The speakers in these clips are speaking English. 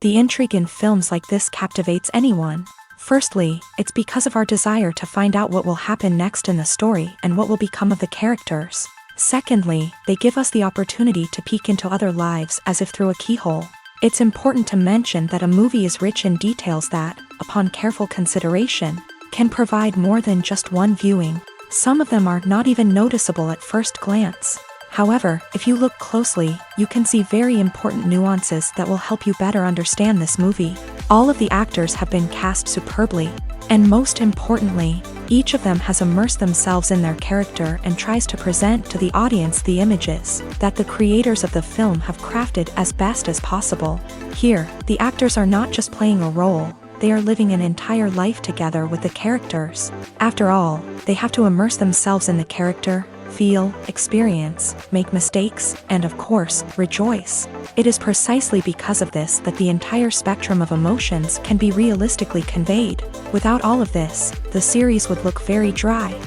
The intrigue in films like this captivates anyone. Firstly, it's because of our desire to find out what will happen next in the story and what will become of the characters. Secondly, they give us the opportunity to peek into other lives as if through a keyhole. It's important to mention that a movie is rich in details that, upon careful consideration, can provide more than just one viewing. Some of them are not even noticeable at first glance. However, if you look closely, you can see very important nuances that will help you better understand this movie. All of the actors have been cast superbly, and most importantly, each of them has immersed themselves in their character and tries to present to the audience the images that the creators of the film have crafted as best as possible. Here, the actors are not just playing a role, they are living an entire life together with the characters. After all, they have to immerse themselves in the character, feel, experience, make mistakes, and of course, rejoice. It is precisely because of this that the entire spectrum of emotions can be realistically conveyed. Without all of this, the series would look very dry.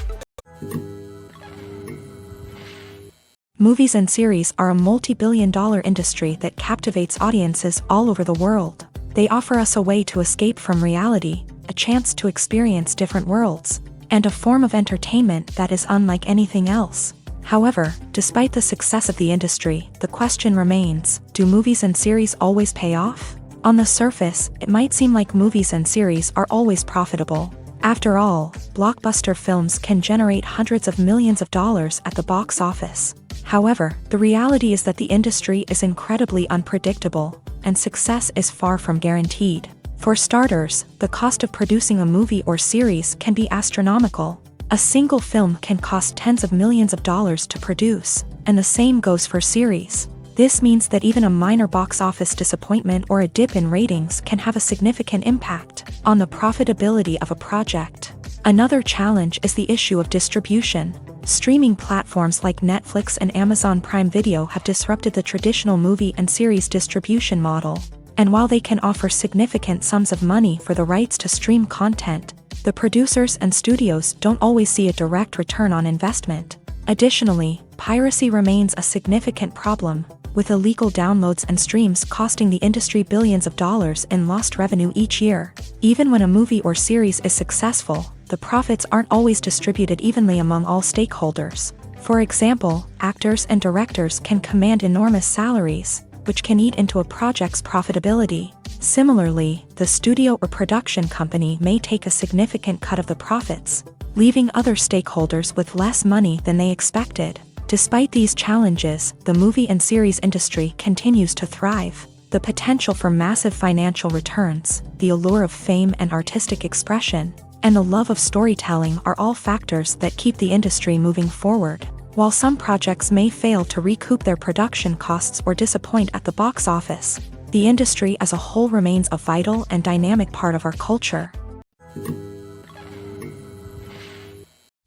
Movies and series are a multi-billion-dollar industry that captivates audiences all over the world. They offer us a way to escape from reality, a chance to experience different worlds, and a form of entertainment that is unlike anything else. However, despite the success of the industry, the question remains, do movies and series always pay off? On the surface, it might seem like movies and series are always profitable. After all, blockbuster films can generate hundreds of millions of dollars at the box office. However, the reality is that the industry is incredibly unpredictable, and success is far from guaranteed. For starters, the cost of producing a movie or series can be astronomical. A single film can cost tens of millions of dollars to produce, and the same goes for series. This means that even a minor box office disappointment or a dip in ratings can have a significant impact on the profitability of a project. Another challenge is the issue of distribution. Streaming platforms like Netflix and Amazon Prime Video have disrupted the traditional movie and series distribution model. And while they can offer significant sums of money for the rights to stream content, the producers and studios don't always see a direct return on investment. Additionally, piracy remains a significant problem, with illegal downloads and streams costing the industry billions of dollars in lost revenue each year. Even when a movie or series is successful, the profits aren't always distributed evenly among all stakeholders. For example, actors and directors can command enormous salaries, which can eat into a project's profitability. Similarly, the studio or production company may take a significant cut of the profits, leaving other stakeholders with less money than they expected. Despite these challenges, the movie and series industry continues to thrive. The potential for massive financial returns, the allure of fame and artistic expression, and the love of storytelling are all factors that keep the industry moving forward. While some projects may fail to recoup their production costs or disappoint at the box office, the industry as a whole remains a vital and dynamic part of our culture.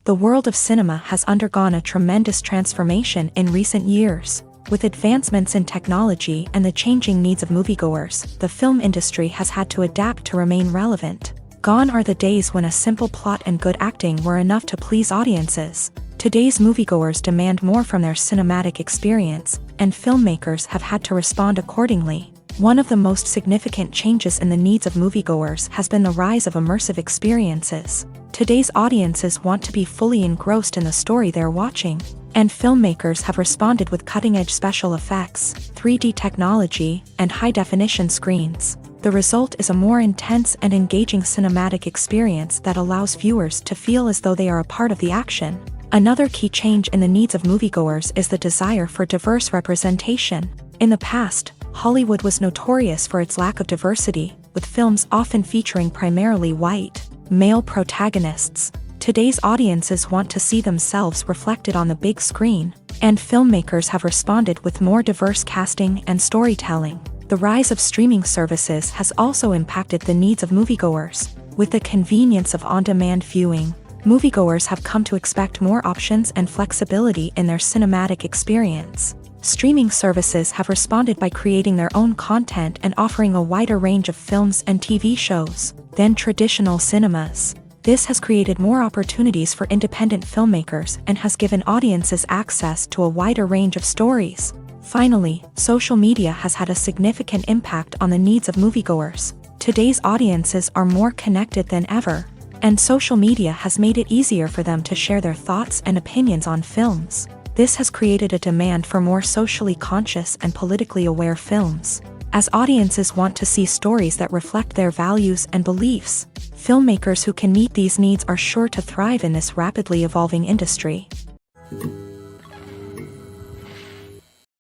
The world of cinema has undergone a tremendous transformation in recent years. With advancements in technology and the changing needs of moviegoers, the film industry has had to adapt to remain relevant. Gone are the days when a simple plot and good acting were enough to please audiences. Today's moviegoers demand more from their cinematic experience, and filmmakers have had to respond accordingly. One of the most significant changes in the needs of moviegoers has been the rise of immersive experiences. Today's audiences want to be fully engrossed in the story they're watching, and filmmakers have responded with cutting-edge special effects, 3D technology, and high-definition screens. The result is a more intense and engaging cinematic experience that allows viewers to feel as though they are a part of the action. Another key change in the needs of moviegoers is the desire for diverse representation. In the past, Hollywood was notorious for its lack of diversity, with films often featuring primarily white, male protagonists. Today's audiences want to see themselves reflected on the big screen, and filmmakers have responded with more diverse casting and storytelling. The rise of streaming services has also impacted the needs of moviegoers. With the convenience of on-demand viewing, moviegoers have come to expect more options and flexibility in their cinematic experience. Streaming services have responded by creating their own content and offering a wider range of films and TV shows than traditional cinemas. This has created more opportunities for independent filmmakers and has given audiences access to a wider range of stories. Finally, social media has had a significant impact on the needs of moviegoers. Today's audiences are more connected than ever, and social media has made it easier for them to share their thoughts and opinions on films. This has created a demand for more socially conscious and politically aware films. As audiences want to see stories that reflect their values and beliefs, filmmakers who can meet these needs are sure to thrive in this rapidly evolving industry.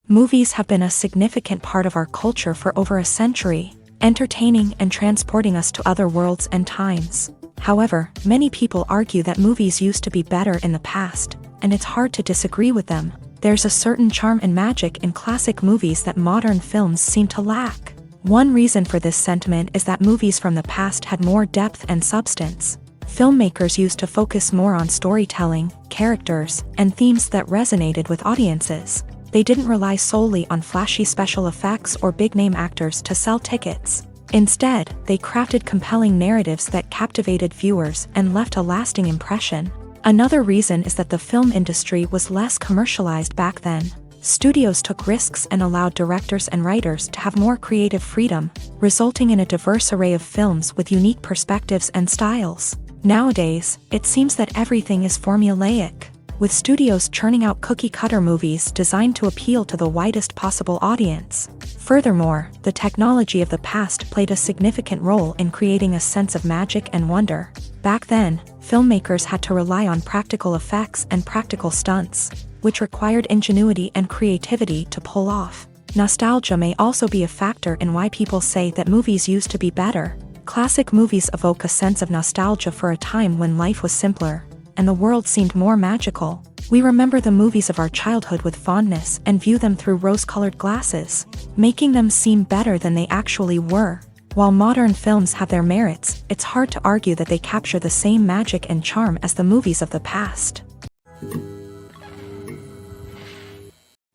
Movies have been a significant part of our culture for over a century, entertaining and transporting us to other worlds and times. However, many people argue that movies used to be better in the past, and it's hard to disagree with them. There's a certain charm and magic in classic movies that modern films seem to lack. One reason for this sentiment is that movies from the past had more depth and substance. Filmmakers used to focus more on storytelling, characters, and themes that resonated with audiences. They didn't rely solely on flashy special effects or big-name actors to sell tickets. Instead, they crafted compelling narratives that captivated viewers and left a lasting impression. Another reason is that the film industry was less commercialized back then. Studios took risks and allowed directors and writers to have more creative freedom, resulting in a diverse array of films with unique perspectives and styles. Nowadays, it seems that everything is formulaic, with studios churning out cookie-cutter movies designed to appeal to the widest possible audience. Furthermore, the technology of the past played a significant role in creating a sense of magic and wonder. Back then, filmmakers had to rely on practical effects and practical stunts, which required ingenuity and creativity to pull off. Nostalgia may also be a factor in why people say that movies used to be better. Classic movies evoke a sense of nostalgia for a time when life was simpler, and the world seemed more magical. We remember the movies of our childhood with fondness and view them through rose-colored glasses, making them seem better than they actually were. While modern films have their merits, it's hard to argue that they capture the same magic and charm as the movies of the past.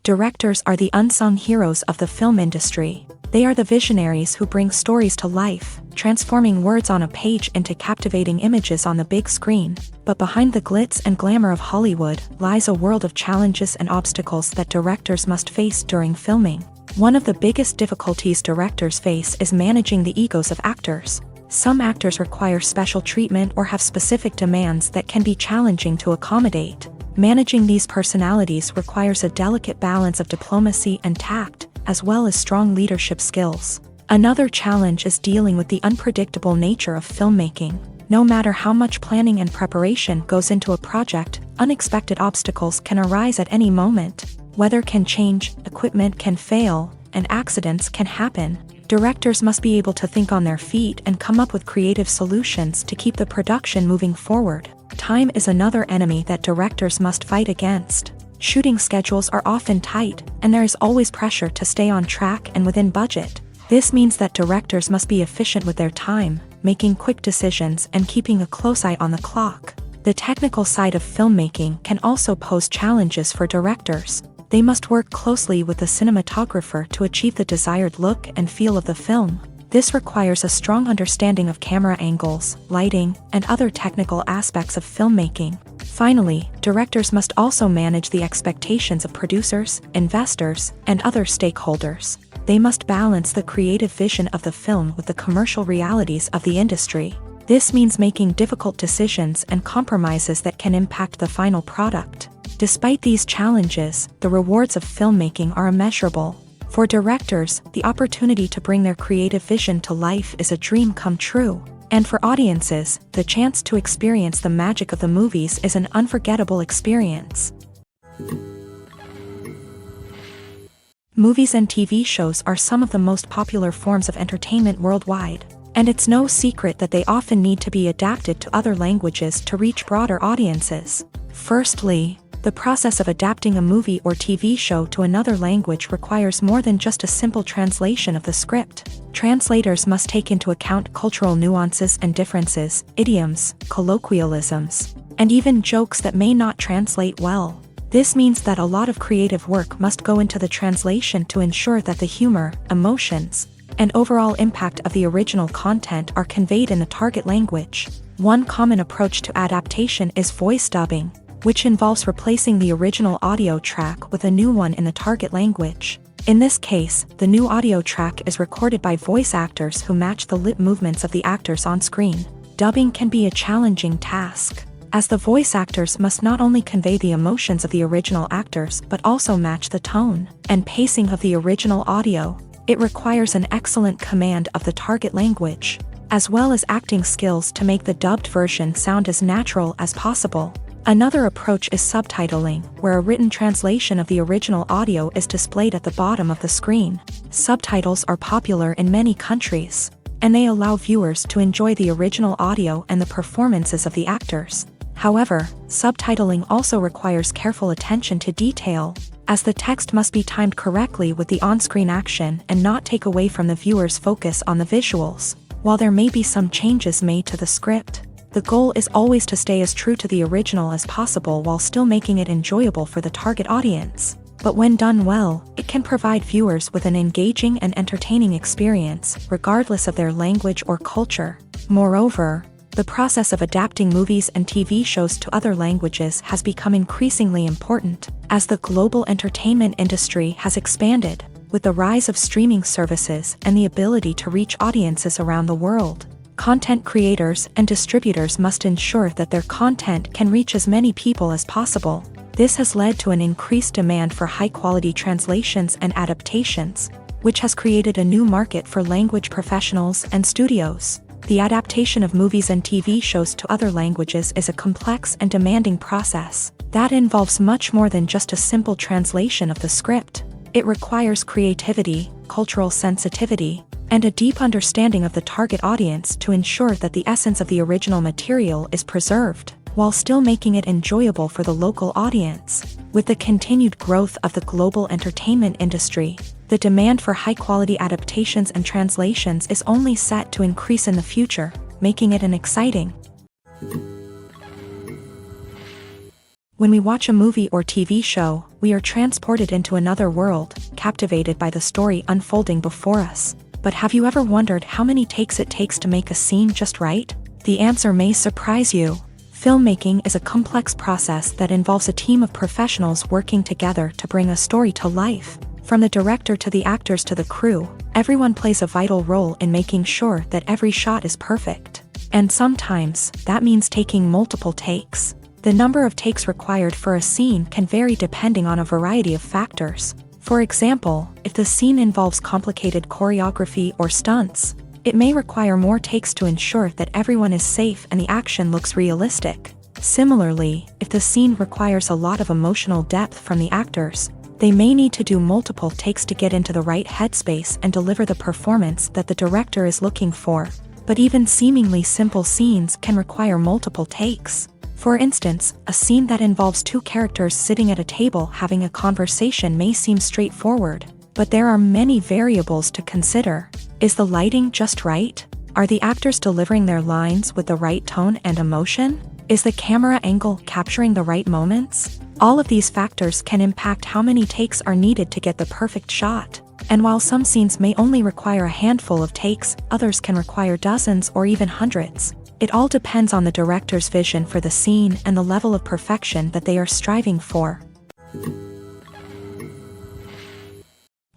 Directors are the unsung heroes of the film industry. They are the visionaries who bring stories to life, transforming words on a page into captivating images on the big screen. But behind the glitz and glamour of Hollywood lies a world of challenges and obstacles that directors must face during filming. One of the biggest difficulties directors face is managing the egos of actors. Some actors require special treatment or have specific demands that can be challenging to accommodate. Managing these personalities requires a delicate balance of diplomacy and tact, as well as strong leadership skills. Another challenge is dealing with the unpredictable nature of filmmaking. No matter how much planning and preparation goes into a project, unexpected obstacles can arise at any moment. Weather can change, equipment can fail, and accidents can happen. Directors must be able to think on their feet and come up with creative solutions to keep the production moving forward. Time is another enemy that directors must fight against. Shooting schedules are often tight, and there is always pressure to stay on track and within budget. This means that directors must be efficient with their time, making quick decisions and keeping a close eye on the clock. The technical side of filmmaking can also pose challenges for directors. They must work closely with the cinematographer to achieve the desired look and feel of the film. This requires a strong understanding of camera angles, lighting, and other technical aspects of filmmaking. Finally, directors must also manage the expectations of producers, investors, and other stakeholders. They must balance the creative vision of the film with the commercial realities of the industry. This means making difficult decisions and compromises that can impact the final product. Despite these challenges, the rewards of filmmaking are immeasurable. For directors, the opportunity to bring their creative vision to life is a dream come true. And for audiences, the chance to experience the magic of the movies is an unforgettable experience. Movies and TV shows are some of the most popular forms of entertainment worldwide, and it's no secret that they often need to be adapted to other languages to reach broader audiences. Firstly, the process of adapting a movie or TV show to another language requires more than just a simple translation of the script. Translators must take into account cultural nuances and differences, idioms, colloquialisms, and even jokes that may not translate well. This means that a lot of creative work must go into the translation to ensure that the humor, emotions, and overall impact of the original content are conveyed in the target language. One common approach to adaptation is voice dubbing. which involves replacing the original audio track with a new one in the target language. In this case, the new audio track is recorded by voice actors who match the lip movements of the actors on screen. Dubbing can be a challenging task, as the voice actors must not only convey the emotions of the original actors but also match the tone and pacing of the original audio. It requires an excellent command of the target language, as well as acting skills to make the dubbed version sound as natural as possible. Another approach is subtitling, where a written translation of the original audio is displayed at the bottom of the screen. Subtitles are popular in many countries, and they allow viewers to enjoy the original audio and the performances of the actors. However, subtitling also requires careful attention to detail, as the text must be timed correctly with the on-screen action and not take away from the viewer's focus on the visuals. While there may be some changes made to the script, the goal is always to stay as true to the original as possible while still making it enjoyable for the target audience. But when done well, it can provide viewers with an engaging and entertaining experience, regardless of their language or culture. Moreover, the process of adapting movies and TV shows to other languages has become increasingly important, as the global entertainment industry has expanded, with the rise of streaming services and the ability to reach audiences around the world. Content creators and distributors must ensure that their content can reach as many people as possible. This has led to an increased demand for high-quality translations and adaptations, which has created a new market for language professionals and studios. The adaptation of movies and TV shows to other languages is a complex and demanding process that involves much more than just a simple translation of the script. It requires creativity, cultural sensitivity, and a deep understanding of the target audience to ensure that the essence of the original material is preserved, while still making it enjoyable for the local audience. With the continued growth of the global entertainment industry, the demand for high-quality adaptations and translations is only set to increase in the future, making it an exciting. When we watch a movie or TV show, we are transported into another world, captivated by the story unfolding before us. But have you ever wondered how many takes it takes to make a scene just right? The answer may surprise you. Filmmaking is a complex process that involves a team of professionals working together to bring a story to life. From the director to the actors to the crew, everyone plays a vital role in making sure that every shot is perfect. And sometimes, that means taking multiple takes. The number of takes required for a scene can vary depending on a variety of factors. For example, if the scene involves complicated choreography or stunts, it may require more takes to ensure that everyone is safe and the action looks realistic. Similarly, if the scene requires a lot of emotional depth from the actors, they may need to do multiple takes to get into the right headspace and deliver the performance that the director is looking for. But even seemingly simple scenes can require multiple takes. For instance, a scene that involves two characters sitting at a table having a conversation may seem straightforward, but there are many variables to consider. Is the lighting just right? Are the actors delivering their lines with the right tone and emotion? Is the camera angle capturing the right moments? All of these factors can impact how many takes are needed to get the perfect shot. And while some scenes may only require a handful of takes, others can require dozens or even hundreds. It all depends on the director's vision for the scene and the level of perfection that they are striving for.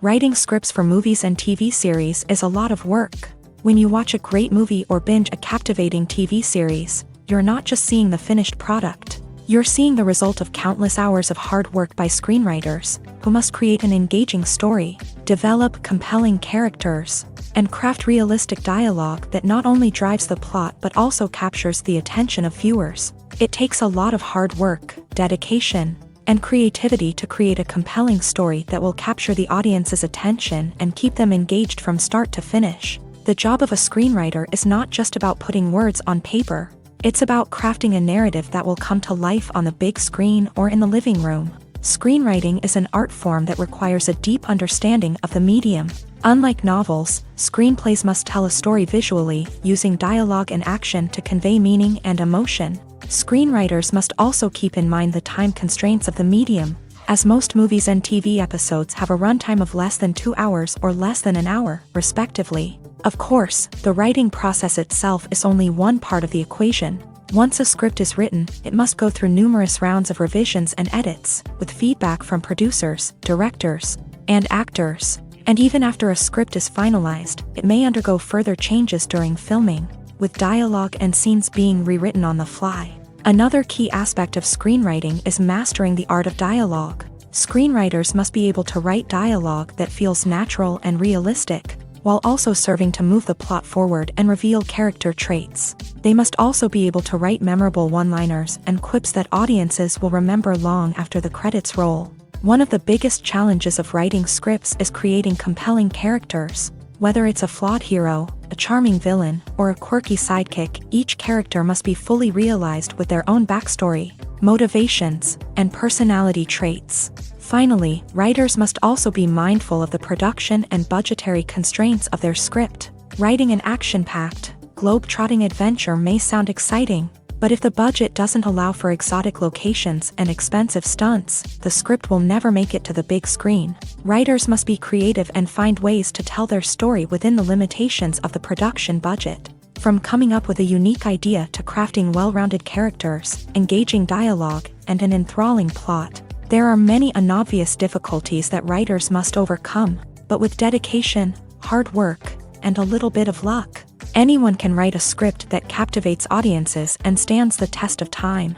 Writing scripts for movies and TV series is a lot of work. When you watch a great movie or binge a captivating TV series, you're not just seeing the finished product. You're seeing the result of countless hours of hard work by screenwriters, who must create an engaging story, develop compelling characters, and craft realistic dialogue that not only drives the plot but also captures the attention of viewers. It takes a lot of hard work, dedication, and creativity to create a compelling story that will capture the audience's attention and keep them engaged from start to finish. The job of a screenwriter is not just about putting words on paper. It's about crafting a narrative that will come to life on the big screen or in the living room. Screenwriting is an art form that requires a deep understanding of the medium. Unlike novels, screenplays must tell a story visually, using dialogue and action to convey meaning and emotion. Screenwriters must also keep in mind the time constraints of the medium, as most movies and TV episodes have a runtime of less than 2 hours or less than an hour, respectively. Of course, the writing process itself is only one part of the equation. Once a script is written, it must go through numerous rounds of revisions and edits, with feedback from producers, directors, and actors. And even after a script is finalized, it may undergo further changes during filming, with dialogue and scenes being rewritten on the fly. Another key aspect of screenwriting is mastering the art of dialogue. Screenwriters must be able to write dialogue that feels natural and realistic, while also serving to move the plot forward and reveal character traits. They must also be able to write memorable one-liners and quips that audiences will remember long after the credits roll. One of the biggest challenges of writing scripts is creating compelling characters. Whether it's a flawed hero, a charming villain, or a quirky sidekick, each character must be fully realized with their own backstory, motivations, and personality traits. Finally, writers must also be mindful of the production and budgetary constraints of their script. Writing an action-packed, globe-trotting adventure may sound exciting, but if the budget doesn't allow for exotic locations and expensive stunts, the script will never make it to the big screen. Writers must be creative and find ways to tell their story within the limitations of the production budget. From coming up with a unique idea to crafting well-rounded characters, engaging dialogue, and an enthralling plot, there are many unobvious difficulties that writers must overcome, but with dedication, hard work, and a little bit of luck, anyone can write a script that captivates audiences and stands the test of time.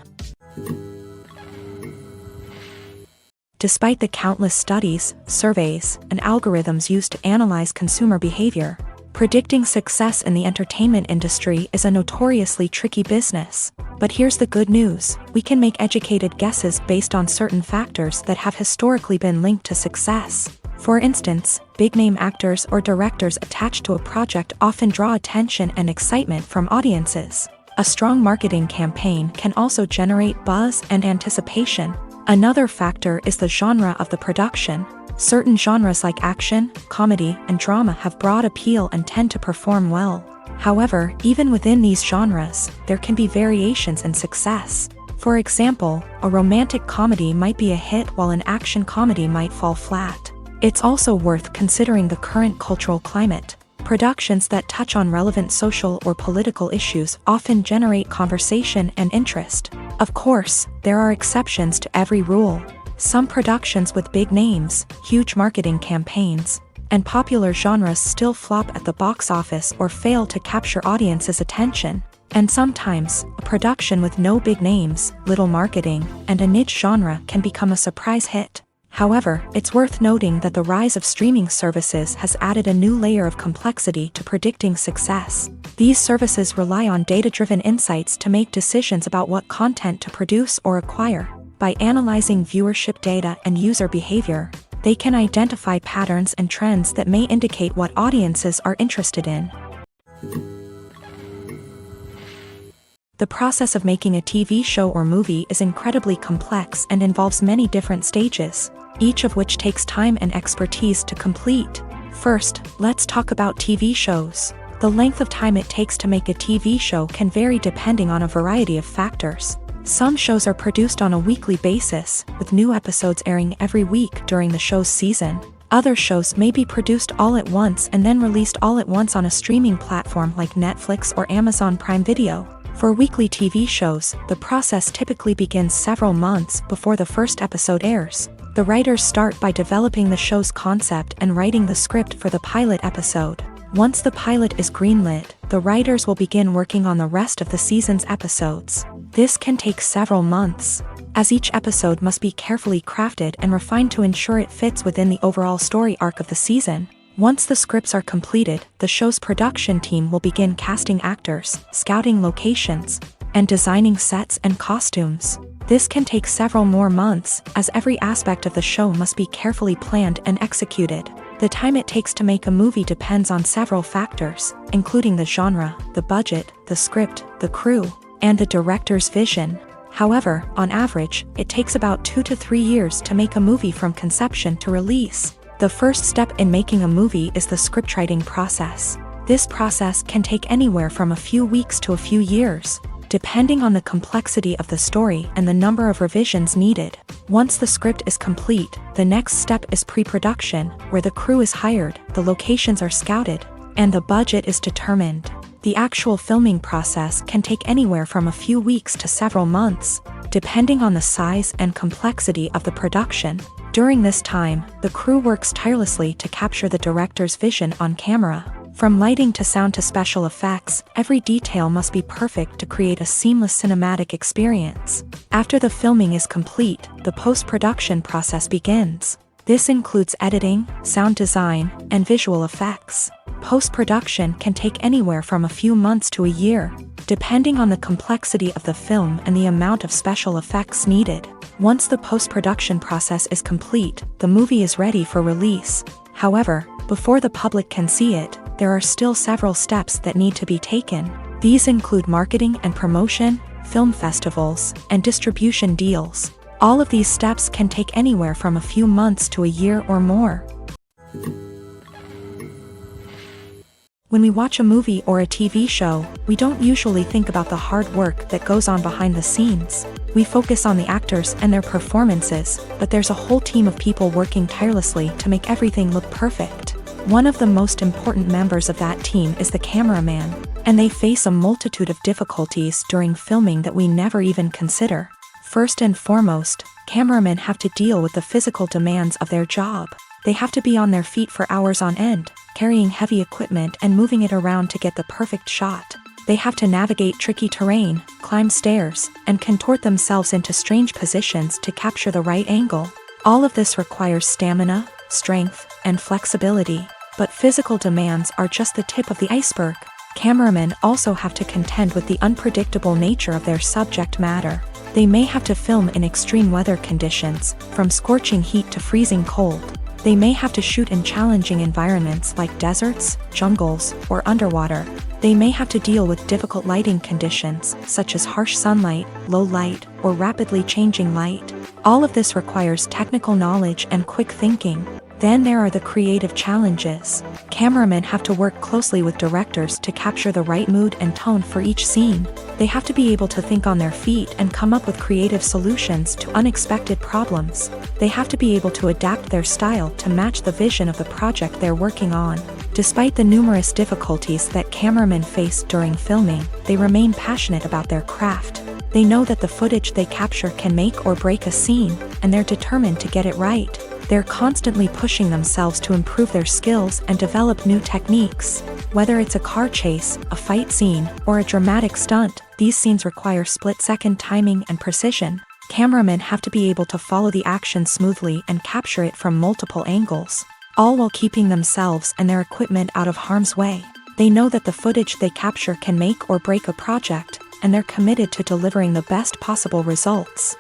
Despite the countless studies, surveys, and algorithms used to analyze consumer behavior, predicting success in the entertainment industry is a notoriously tricky business. But here's the good news: we can make educated guesses based on certain factors that have historically been linked to success. For instance, big-name actors or directors attached to a project often draw attention and excitement from audiences. A strong marketing campaign can also generate buzz and anticipation. Another factor is the genre of the production. Certain genres like action, comedy, and drama have broad appeal and tend to perform well. However, even within these genres, there can be variations in success. For example, a romantic comedy might be a hit while an action comedy might fall flat. It's also worth considering the current cultural climate. Productions that touch on relevant social or political issues often generate conversation and interest. Of course, there are exceptions to every rule. Some productions with big names, huge marketing campaigns, and popular genres still flop at the box office or fail to capture audiences' attention. And sometimes, a production with no big names, little marketing, and a niche genre can become a surprise hit. However, it's worth noting that the rise of streaming services has added a new layer of complexity to predicting success. These services rely on data-driven insights to make decisions about what content to produce or acquire. By analyzing viewership data and user behavior, they can identify patterns and trends that may indicate what audiences are interested in. The process of making a TV show or movie is incredibly complex and involves many different stages, each of which takes time and expertise to complete. First, let's talk about TV shows. The length of time it takes to make a TV show can vary depending on a variety of factors. Some shows are produced on a weekly basis, with new episodes airing every week during the show's season. Other shows may be produced all at once and then released all at once on a streaming platform like Netflix or Amazon Prime Video. For weekly TV shows, the process typically begins several months before the first episode airs. The writers start by developing the show's concept and writing the script for the pilot episode. Once the pilot is greenlit, the writers will begin working on the rest of the season's episodes. This can take several months, as each episode must be carefully crafted and refined to ensure it fits within the overall story arc of the season. Once the scripts are completed, the show's production team will begin casting actors, scouting locations, and designing sets and costumes. This can take several more months, as every aspect of the show must be carefully planned and executed. The time it takes to make a movie depends on several factors, including the genre, the budget, the script, the crew, and the director's vision. However, on average, it takes about 2 to 3 years to make a movie from conception to release. The first step in making a movie is the scriptwriting process. This process can take anywhere from a few weeks to a few years, depending on the complexity of the story and the number of revisions needed. Once the script is complete, the next step is pre-production, where the crew is hired, the locations are scouted, and the budget is determined. The actual filming process can take anywhere from a few weeks to several months, depending on the size and complexity of the production. During this time, the crew works tirelessly to capture the director's vision on camera. From lighting to sound to special effects, every detail must be perfect to create a seamless cinematic experience. After the filming is complete, the post-production process begins. This includes editing, sound design, and visual effects. Post-production can take anywhere from a few months to a year, depending on the complexity of the film and the amount of special effects needed. Once the post-production process is complete, the movie is ready for release. However, before the public can see it, there are still several steps that need to be taken. These include marketing and promotion, film festivals, and distribution deals. All of these steps can take anywhere from a few months to a year or more. When we watch a movie or a TV show, we don't usually think about the hard work that goes on behind the scenes. We focus on the actors and their performances, but there's a whole team of people working tirelessly to make everything look perfect. One of the most important members of that team is the cameraman, and they face a multitude of difficulties during filming that we never even consider. First and foremost, cameramen have to deal with the physical demands of their job. They have to be on their feet for hours on end, carrying heavy equipment and moving it around to get the perfect shot. They have to navigate tricky terrain, climb stairs, and contort themselves into strange positions to capture the right angle. All of this requires stamina, strength, and flexibility. But physical demands are just the tip of the iceberg. Cameramen also have to contend with the unpredictable nature of their subject matter. They may have to film in extreme weather conditions, from scorching heat to freezing cold. They may have to shoot in challenging environments like deserts, jungles, or underwater. They may have to deal with difficult lighting conditions, such as harsh sunlight, low light, or rapidly changing light. All of this requires technical knowledge and quick thinking. Then there are the creative challenges. Cameramen have to work closely with directors to capture the right mood and tone for each scene. They have to be able to think on their feet and come up with creative solutions to unexpected problems. They have to be able to adapt their style to match the vision of the project they're working on. Despite the numerous difficulties that cameramen face during filming, they remain passionate about their craft. They know that the footage they capture can make or break a scene, and they're determined to get it right. They're constantly pushing themselves to improve their skills and develop new techniques. Whether it's a car chase, a fight scene, or a dramatic stunt, these scenes require split-second timing and precision. Cameramen have to be able to follow the action smoothly and capture it from multiple angles, all while keeping themselves and their equipment out of harm's way. They know that the footage they capture can make or break a project, and they're committed to delivering the best possible results.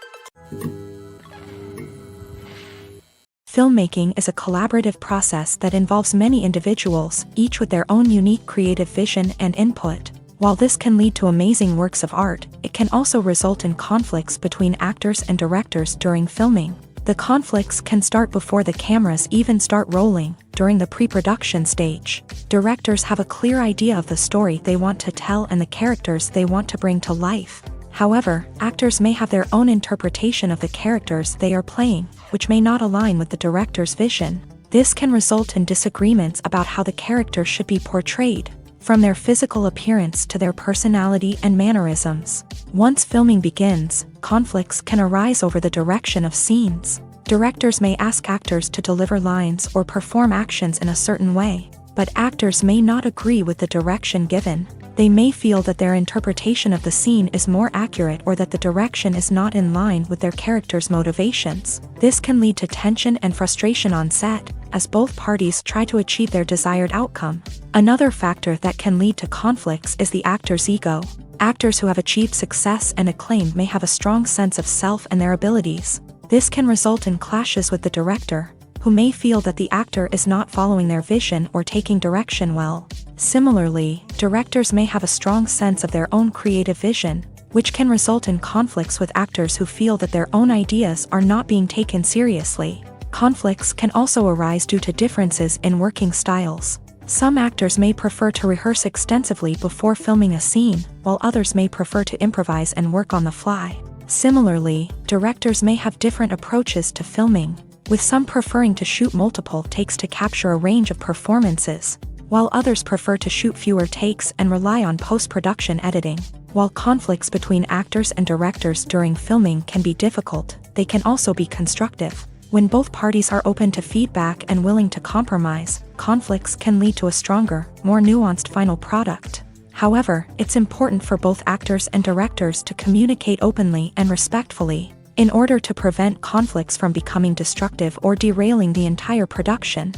Filmmaking is a collaborative process that involves many individuals, each with their own unique creative vision and input. While this can lead to amazing works of art, it can also result in conflicts between actors and directors during filming. The conflicts can start before the cameras even start rolling, during the pre-production stage. Directors have a clear idea of the story they want to tell and the characters they want to bring to life. However, actors may have their own interpretation of the characters they are playing, which may not align with the director's vision. This can result in disagreements about how the character should be portrayed, from their physical appearance to their personality and mannerisms. Once filming begins, conflicts can arise over the direction of scenes. Directors may ask actors to deliver lines or perform actions in a certain way, but actors may not agree with the direction given. They may feel that their interpretation of the scene is more accurate or that the direction is not in line with their character's motivations. This can lead to tension and frustration on set, as both parties try to achieve their desired outcome. Another factor that can lead to conflicts is the actor's ego. Actors who have achieved success and acclaim may have a strong sense of self and their abilities. This can result in clashes with the director, who may feel that the actor is not following their vision or taking direction well. Similarly, directors may have a strong sense of their own creative vision, which can result in conflicts with actors who feel that their own ideas are not being taken seriously. Conflicts can also arise due to differences in working styles. Some actors may prefer to rehearse extensively before filming a scene, while others may prefer to improvise and work on the fly. Similarly, directors may have different approaches to filming, with some preferring to shoot multiple takes to capture a range of performances, while others prefer to shoot fewer takes and rely on post-production editing. While conflicts between actors and directors during filming can be difficult, they can also be constructive. When both parties are open to feedback and willing to compromise, conflicts can lead to a stronger, more nuanced final product. However, it's important for both actors and directors to communicate openly and respectfully, in order to prevent conflicts from becoming destructive or derailing the entire production.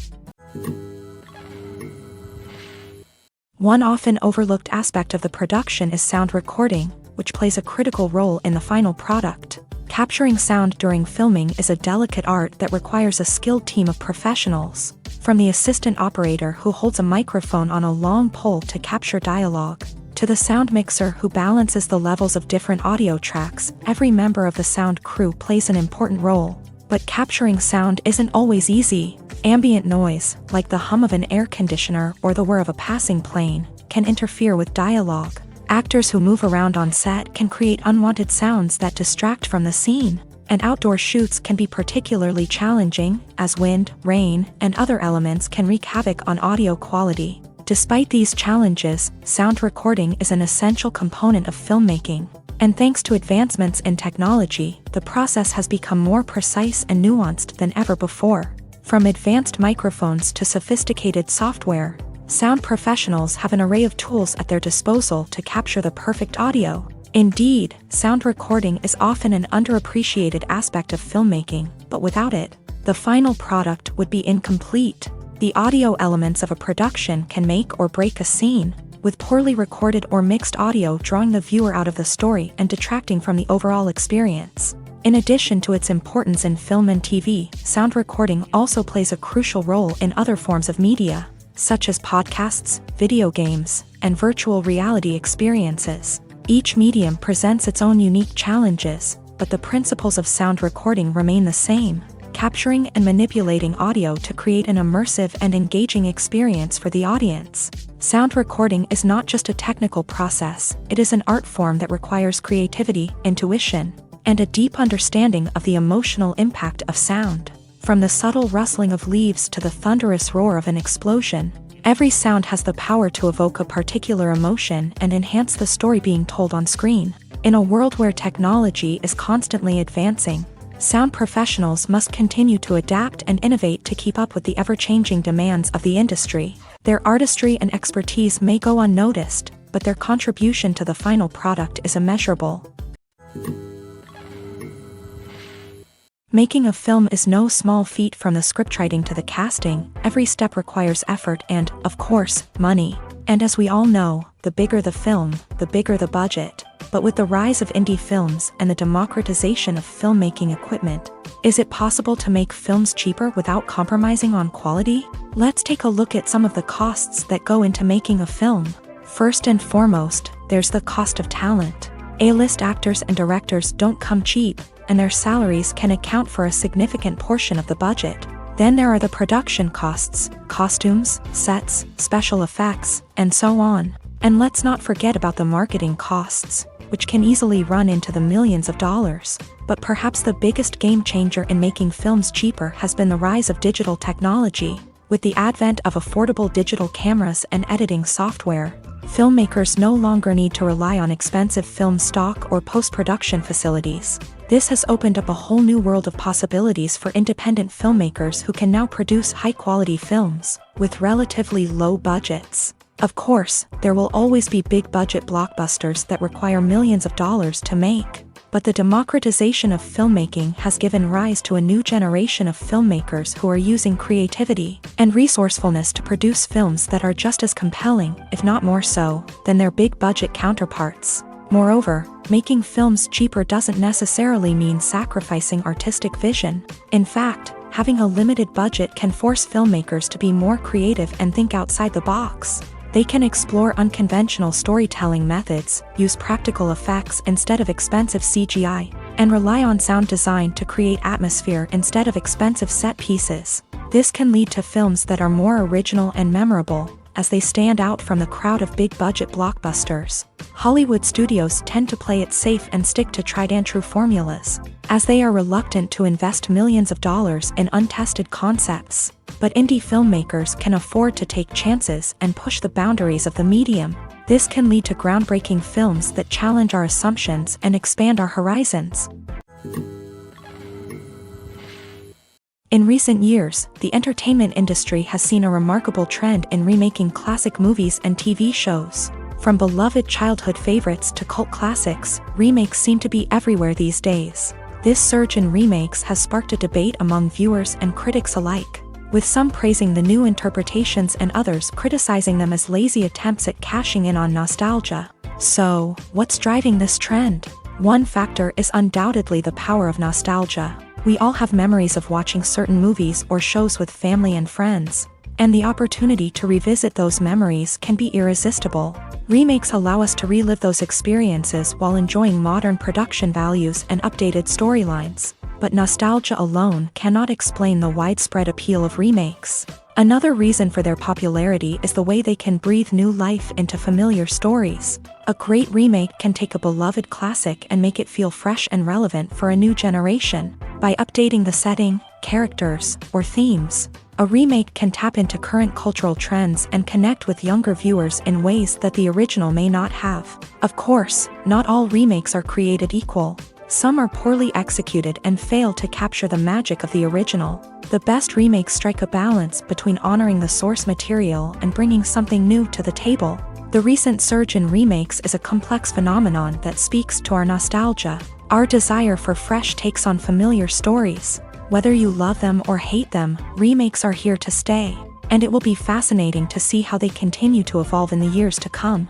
One often overlooked aspect of the production is sound recording, which plays a critical role in the final product. Capturing sound during filming is a delicate art that requires a skilled team of professionals, from the assistant operator who holds a microphone on a long pole to capture dialogue, to the sound mixer who balances the levels of different audio tracks. Every member of the sound crew plays an important role. But capturing sound isn't always easy. Ambient noise, like the hum of an air conditioner or the whir of a passing plane, can interfere with dialogue. Actors who move around on set can create unwanted sounds that distract from the scene. And outdoor shoots can be particularly challenging, as wind, rain, and other elements can wreak havoc on audio quality. Despite these challenges, sound recording is an essential component of filmmaking. And thanks to advancements in technology, the process has become more precise and nuanced than ever before. From advanced microphones to sophisticated software, sound professionals have an array of tools at their disposal to capture the perfect audio. Indeed, sound recording is often an underappreciated aspect of filmmaking, but without it, the final product would be incomplete. The audio elements of a production can make or break a scene, with poorly recorded or mixed audio drawing the viewer out of the story and detracting from the overall experience. In addition to its importance in film and TV, sound recording also plays a crucial role in other forms of media, such as podcasts, video games, and virtual reality experiences. Each medium presents its own unique challenges, but the principles of sound recording remain the same: capturing and manipulating audio to create an immersive and engaging experience for the audience. Sound recording is not just a technical process, it is an art form that requires creativity, intuition, and a deep understanding of the emotional impact of sound. From the subtle rustling of leaves to the thunderous roar of an explosion, every sound has the power to evoke a particular emotion and enhance the story being told on screen. In a world where technology is constantly advancing, sound professionals must continue to adapt and innovate to keep up with the ever-changing demands of the industry. Their artistry and expertise may go unnoticed, but their contribution to the final product is immeasurable. Making a film is no small feat. From the scriptwriting to the casting, every step requires effort and, of course, money. And as we all know, the bigger the film, the bigger the budget. But with the rise of indie films and the democratization of filmmaking equipment, is it possible to make films cheaper without compromising on quality? Let's take a look at some of the costs that go into making a film. First and foremost, there's the cost of talent. A-list actors and directors don't come cheap, and their salaries can account for a significant portion of the budget. Then there are the production costs, costumes, sets, special effects, and so on. And let's not forget about the marketing costs, which can easily run into the millions of dollars. But perhaps the biggest game changer in making films cheaper has been the rise of digital technology. With the advent of affordable digital cameras and editing software, filmmakers no longer need to rely on expensive film stock or post-production facilities. This has opened up a whole new world of possibilities for independent filmmakers who can now produce high-quality films with relatively low budgets. Of course, there will always be big-budget blockbusters that require millions of dollars to make. But the democratization of filmmaking has given rise to a new generation of filmmakers who are using creativity and resourcefulness to produce films that are just as compelling, if not more so, than their big-budget counterparts. Moreover, making films cheaper doesn't necessarily mean sacrificing artistic vision. In fact, having a limited budget can force filmmakers to be more creative and think outside the box. They can explore unconventional storytelling methods, use practical effects instead of expensive CGI, and rely on sound design to create atmosphere instead of expensive set pieces. This can lead to films that are more original and memorable, as they stand out from the crowd of big-budget blockbusters. Hollywood studios tend to play it safe and stick to tried-and-true formulas, as they are reluctant to invest millions of dollars in untested concepts. But indie filmmakers can afford to take chances and push the boundaries of the medium. This can lead to groundbreaking films that challenge our assumptions and expand our horizons. In recent years, the entertainment industry has seen a remarkable trend in remaking classic movies and TV shows. From beloved childhood favorites to cult classics, remakes seem to be everywhere these days. This surge in remakes has sparked a debate among viewers and critics alike, with some praising the new interpretations and others criticizing them as lazy attempts at cashing in on nostalgia. So, what's driving this trend? One factor is undoubtedly the power of nostalgia. We all have memories of watching certain movies or shows with family and friends, and the opportunity to revisit those memories can be irresistible. Remakes allow us to relive those experiences while enjoying modern production values and updated storylines. But nostalgia alone cannot explain the widespread appeal of remakes. Another reason for their popularity is the way they can breathe new life into familiar stories. A great remake can take a beloved classic and make it feel fresh and relevant for a new generation. By updating the setting, characters, or themes, a remake can tap into current cultural trends and connect with younger viewers in ways that the original may not have. Of course, not all remakes are created equal. Some are poorly executed and fail to capture the magic of the original. The best remakes strike a balance between honoring the source material and bringing something new to the table. The recent surge in remakes is a complex phenomenon that speaks to our nostalgia, our desire for fresh takes on familiar stories. Whether you love them or hate them, remakes are here to stay, and it will be fascinating to see how they continue to evolve in the years to come.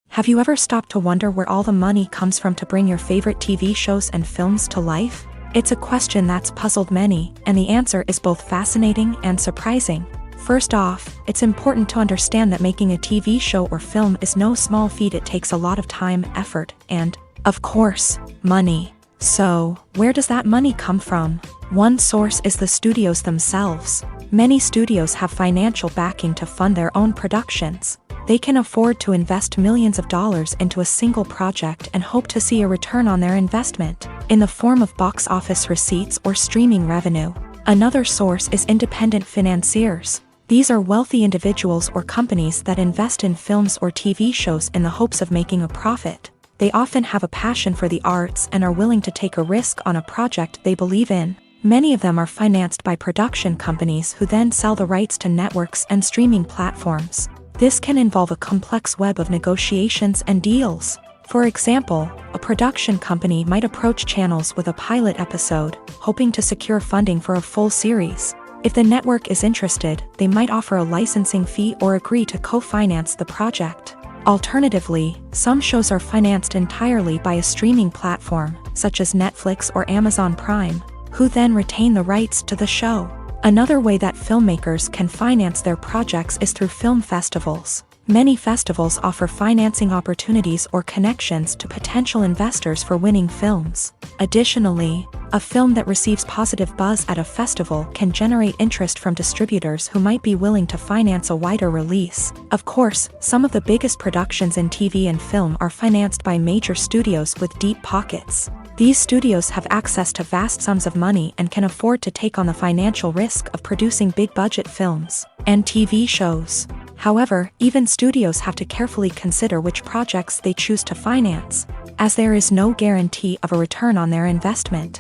Have you ever stopped to wonder where all the money comes from to bring your favorite TV shows and films to life? It's a question that's puzzled many, and the answer is both fascinating and surprising. First off, it's important to understand that making a TV show or film is no small feat. It takes a lot of time, effort, and, of course, money. So, where does that money come from? One source is the studios themselves. Many studios have financial backing to fund their own productions. They can afford to invest millions of dollars into a single project and hope to see a return on their investment, in the form of box office receipts or streaming revenue. Another source is independent financiers. These are wealthy individuals or companies that invest in films or TV shows in the hopes of making a profit. They often have a passion for the arts and are willing to take a risk on a project they believe in. Many of them are financed by production companies who then sell the rights to networks and streaming platforms. This can involve a complex web of negotiations and deals. For example, a production company might approach channels with a pilot episode, hoping to secure funding for a full series. If the network is interested, they might offer a licensing fee or agree to co-finance the project. Alternatively, some shows are financed entirely by a streaming platform, such as Netflix or Amazon Prime, who then retain the rights to the show. Another way that filmmakers can finance their projects is through film festivals. Many festivals offer financing opportunities or connections to potential investors for winning films. Additionally, a film that receives positive buzz at a festival can generate interest from distributors who might be willing to finance a wider release. Of course, some of the biggest productions in TV and film are financed by major studios with deep pockets. These studios have access to vast sums of money and can afford to take on the financial risk of producing big-budget films and TV shows. However, even studios have to carefully consider which projects they choose to finance, as there is no guarantee of a return on their investment.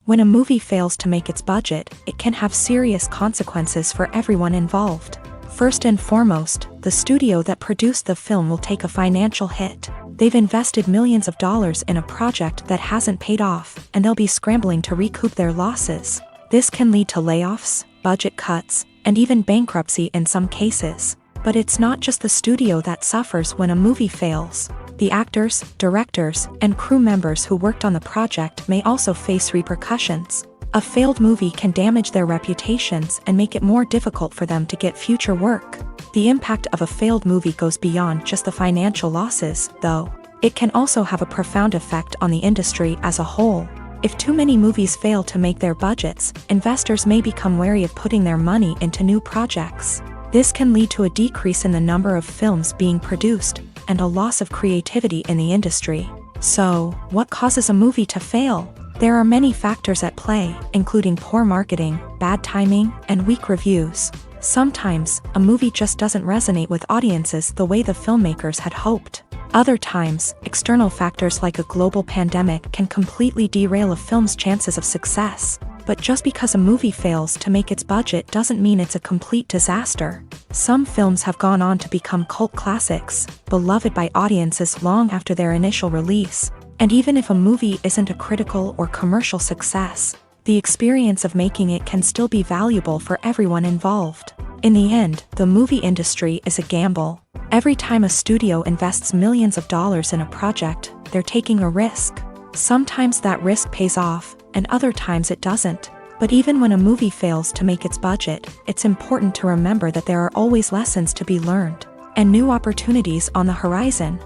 When a movie fails to make its budget, it can have serious consequences for everyone involved. First and foremost, the studio that produced the film will take a financial hit. They've invested millions of dollars in a project that hasn't paid off, and they'll be scrambling to recoup their losses. This can lead to layoffs, budget cuts, and even bankruptcy in some cases. But it's not just the studio that suffers when a movie fails. The actors, directors, and crew members who worked on the project may also face repercussions. A failed movie can damage their reputations and make it more difficult for them to get future work. The impact of a failed movie goes beyond just the financial losses, though. It can also have a profound effect on the industry as a whole. If too many movies fail to make their budgets, investors may become wary of putting their money into new projects. This can lead to a decrease in the number of films being produced, and a loss of creativity in the industry. So, what causes a movie to fail? There are many factors at play, including poor marketing, bad timing, and weak reviews. Sometimes, a movie just doesn't resonate with audiences the way the filmmakers had hoped. Other times, external factors like a global pandemic can completely derail a film's chances of success. But just because a movie fails to make its budget doesn't mean it's a complete disaster. Some films have gone on to become cult classics, beloved by audiences long after their initial release. And even if a movie isn't a critical or commercial success, the experience of making it can still be valuable for everyone involved. In the end, the movie industry is a gamble. Every time a studio invests millions of dollars in a project, they're taking a risk. Sometimes that risk pays off, and other times it doesn't. But even when a movie fails to make its budget, it's important to remember that there are always lessons to be learned, and new opportunities on the horizon.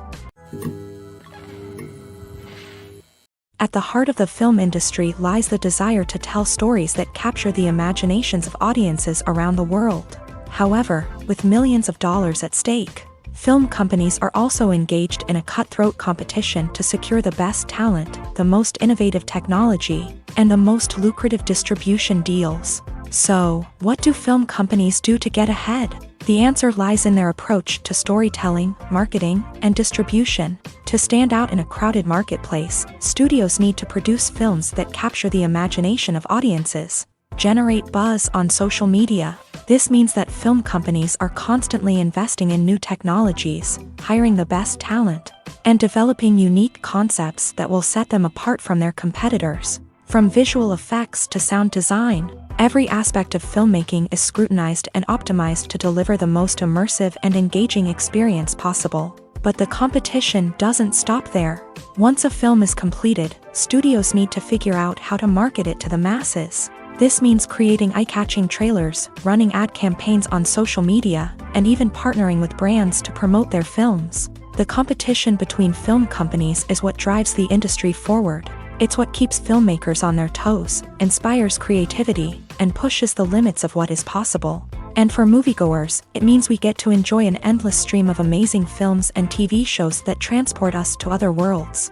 At the heart of the film industry lies the desire to tell stories that capture the imaginations of audiences around the world. However, with millions of dollars at stake, film companies are also engaged in a cutthroat competition to secure the best talent, the most innovative technology, and the most lucrative distribution deals. So, what do film companies do to get ahead? The answer lies in their approach to storytelling, marketing, and distribution. To stand out in a crowded marketplace, studios need to produce films that capture the imagination of audiences, generate buzz on social media. This means that film companies are constantly investing in new technologies, hiring the best talent, and developing unique concepts that will set them apart from their competitors. From visual effects to sound design, every aspect of filmmaking is scrutinized and optimized to deliver the most immersive and engaging experience possible. But the competition doesn't stop there. Once a film is completed, studios need to figure out how to market it to the masses. This means creating eye-catching trailers, running ad campaigns on social media, and even partnering with brands to promote their films. The competition between film companies is what drives the industry forward. It's what keeps filmmakers on their toes, inspires creativity, and pushes the limits of what is possible. And for moviegoers, it means we get to enjoy an endless stream of amazing films and TV shows that transport us to other worlds.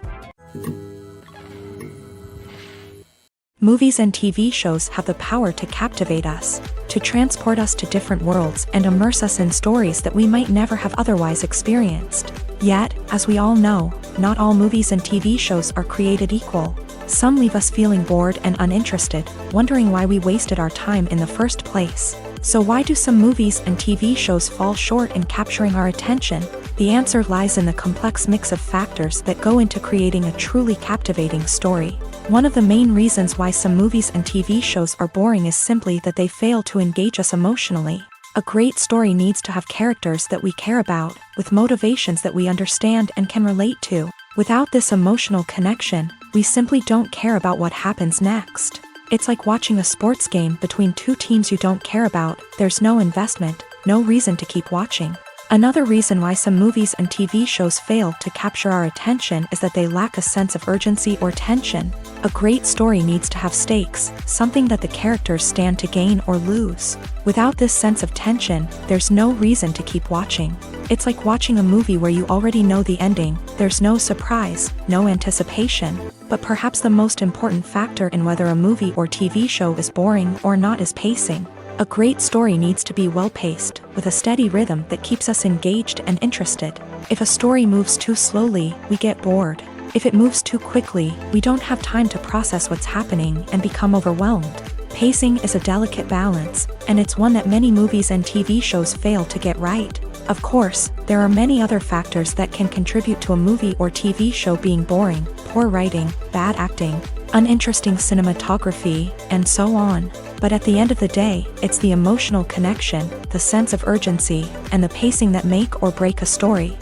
Movies and TV shows have the power to captivate us, to transport us to different worlds and immerse us in stories that we might never have otherwise experienced. Yet, as we all know, not all movies and TV shows are created equal. Some leave us feeling bored and uninterested, wondering why we wasted our time in the first place. So why do some movies and TV shows fall short in capturing our attention? The answer lies in the complex mix of factors that go into creating a truly captivating story. One of the main reasons why some movies and TV shows are boring is simply that they fail to engage us emotionally. A great story needs to have characters that we care about, with motivations that we understand and can relate to. Without this emotional connection, we simply don't care about what happens next. It's like watching a sports game between two teams you don't care about. There's no investment, no reason to keep watching. Another reason why some movies and TV shows fail to capture our attention is that they lack a sense of urgency or tension. A great story needs to have stakes, something that the characters stand to gain or lose. Without this sense of tension, there's no reason to keep watching. It's like watching a movie where you already know the ending. There's no surprise, no anticipation. But perhaps the most important factor in whether a movie or TV show is boring or not is pacing. A great story needs to be well-paced, with a steady rhythm that keeps us engaged and interested. If a story moves too slowly, we get bored. If it moves too quickly, we don't have time to process what's happening and become overwhelmed. Pacing is a delicate balance, and it's one that many movies and TV shows fail to get right. Of course, there are many other factors that can contribute to a movie or TV show being boring: poor writing, bad acting, uninteresting cinematography, and so on. But at the end of the day, it's the emotional connection, the sense of urgency, and the pacing that make or break a story.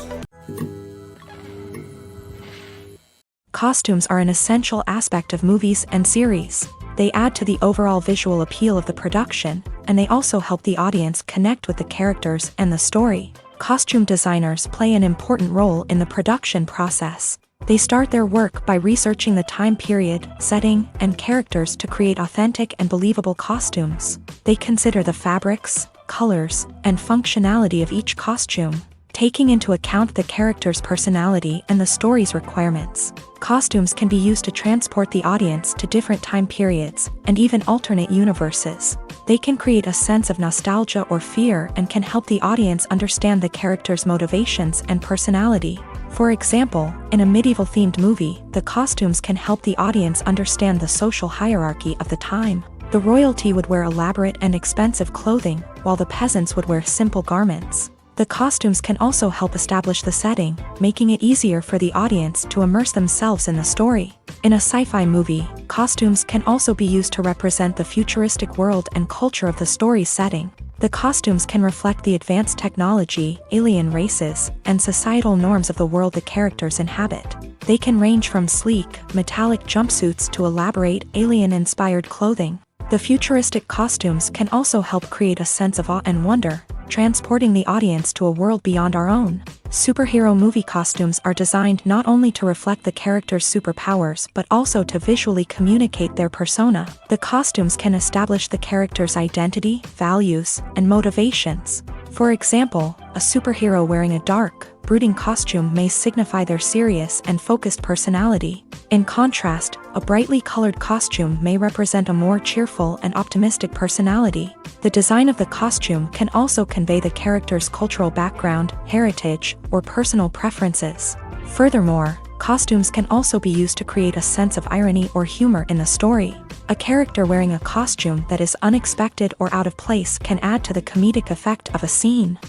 Costumes are an essential aspect of movies and series. They add to the overall visual appeal of the production, and they also help the audience connect with the characters and the story. Costume designers play an important role in the production process. They start their work by researching the time period, setting, and characters to create authentic and believable costumes. They consider the fabrics, colors, and functionality of each costume, taking into account the character's personality and the story's requirements. Costumes can be used to transport the audience to different time periods and even alternate universes. They can create a sense of nostalgia or fear and can help the audience understand the character's motivations and personality. For example, in a medieval-themed movie, the costumes can help the audience understand the social hierarchy of the time. The royalty would wear elaborate and expensive clothing, while the peasants would wear simple garments. The costumes can also help establish the setting, making it easier for the audience to immerse themselves in the story. In a sci-fi movie, costumes can also be used to represent the futuristic world and culture of the story's setting. The costumes can reflect the advanced technology, alien races, and societal norms of the world the characters inhabit. They can range from sleek, metallic jumpsuits to elaborate, alien-inspired clothing. The futuristic costumes can also help create a sense of awe and wonder, transporting the audience to a world beyond our own. Superhero movie costumes are designed not only to reflect the character's superpowers but also to visually communicate their persona. The costumes can establish the character's identity, values, and motivations. For example, a superhero wearing a dark, brooding costume may signify their serious and focused personality. In contrast, a brightly colored costume may represent a more cheerful and optimistic personality. The design of the costume can also convey the character's cultural background, heritage, or personal preferences. Furthermore, costumes can also be used to create a sense of irony or humor in the story. A character wearing a costume that is unexpected or out of place can add to the comedic effect of a scene.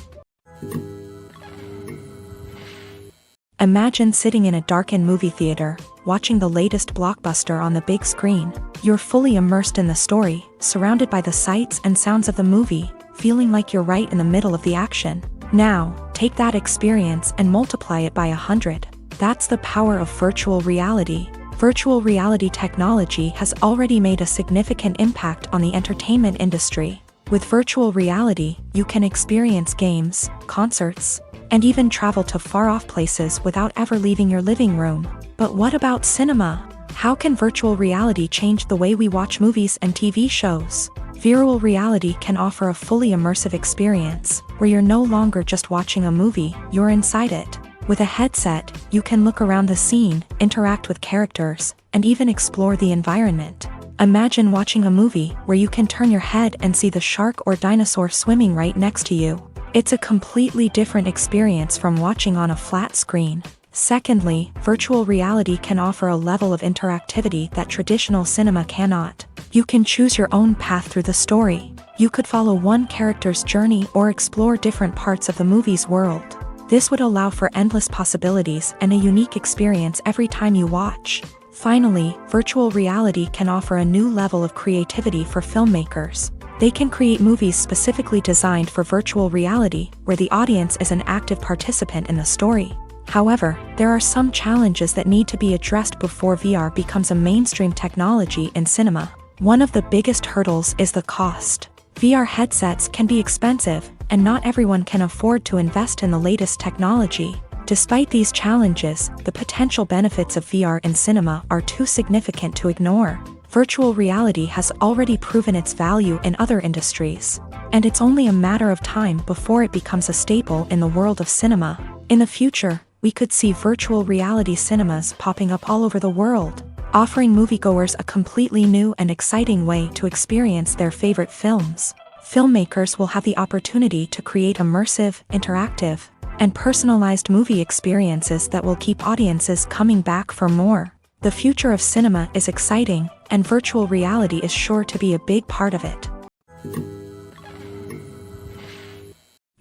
Imagine sitting in a darkened movie theater, watching the latest blockbuster on the big screen. You're fully immersed in the story, surrounded by the sights and sounds of the movie, feeling like you're right in the middle of the action. Now, take that experience and multiply it by 100. That's the power of virtual reality. Virtual reality technology has already made a significant impact on the entertainment industry. With virtual reality, you can experience games, concerts, and even travel to far-off places without ever leaving your living room. But what about cinema? How can virtual reality change the way we watch movies and TV shows? Virtual reality can offer a fully immersive experience, where you're no longer just watching a movie, you're inside it. With a headset, you can look around the scene, interact with characters, and even explore the environment. Imagine watching a movie where you can turn your head and see the shark or dinosaur swimming right next to you. It's a completely different experience from watching on a flat screen. Secondly, virtual reality can offer a level of interactivity that traditional cinema cannot. You can choose your own path through the story. You could follow one character's journey or explore different parts of the movie's world. This would allow for endless possibilities and a unique experience every time you watch. Finally, virtual reality can offer a new level of creativity for filmmakers. They can create movies specifically designed for virtual reality, where the audience is an active participant in the story. However, there are some challenges that need to be addressed before VR becomes a mainstream technology in cinema. One of the biggest hurdles is the cost. VR headsets can be expensive, and not everyone can afford to invest in the latest technology. Despite these challenges, the potential benefits of VR in cinema are too significant to ignore. Virtual reality has already proven its value in other industries, and it's only a matter of time before it becomes a staple in the world of cinema. In the future, we could see virtual reality cinemas popping up all over the world, offering moviegoers a completely new and exciting way to experience their favorite films. Filmmakers will have the opportunity to create immersive, interactive, and personalized movie experiences that will keep audiences coming back for more. The future of cinema is exciting, and virtual reality is sure to be a big part of it.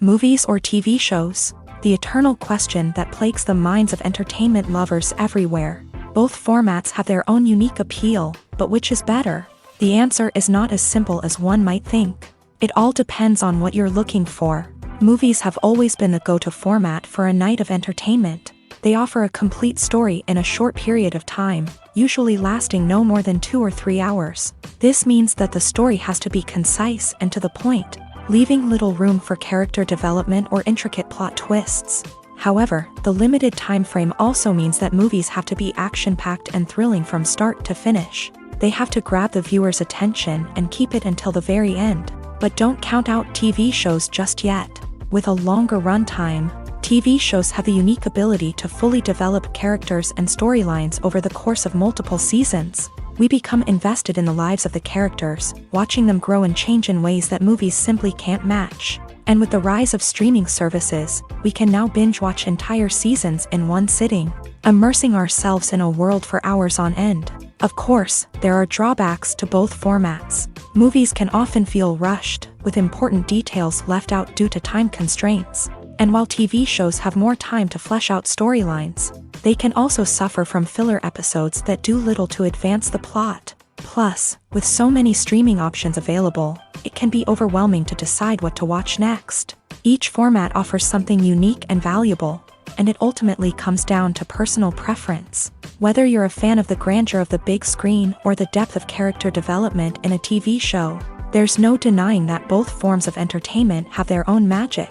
Movies or TV shows? The eternal question that plagues the minds of entertainment lovers everywhere. Both formats have their own unique appeal, but which is better? The answer is not as simple as one might think. It all depends on what you're looking for. Movies have always been the go-to format for a night of entertainment. They offer a complete story in a short period of time, usually lasting no more than 2 or 3 hours. This means that the story has to be concise and to the point, leaving little room for character development or intricate plot twists. However, the limited time frame also means that movies have to be action-packed and thrilling from start to finish. They have to grab the viewer's attention and keep it until the very end. But don't count out TV shows just yet. With a longer runtime, TV shows have the unique ability to fully develop characters and storylines over the course of multiple seasons. We become invested in the lives of the characters, watching them grow and change in ways that movies simply can't match. And with the rise of streaming services, we can now binge-watch entire seasons in one sitting, immersing ourselves in a world for hours on end. Of course, there are drawbacks to both formats. Movies can often feel rushed, with important details left out due to time constraints. And while TV shows have more time to flesh out storylines, they can also suffer from filler episodes that do little to advance the plot. Plus, with so many streaming options available, it can be overwhelming to decide what to watch next. Each format offers something unique and valuable, and it ultimately comes down to personal preference. Whether you're a fan of the grandeur of the big screen or the depth of character development in a TV show, there's no denying that both forms of entertainment have their own magic.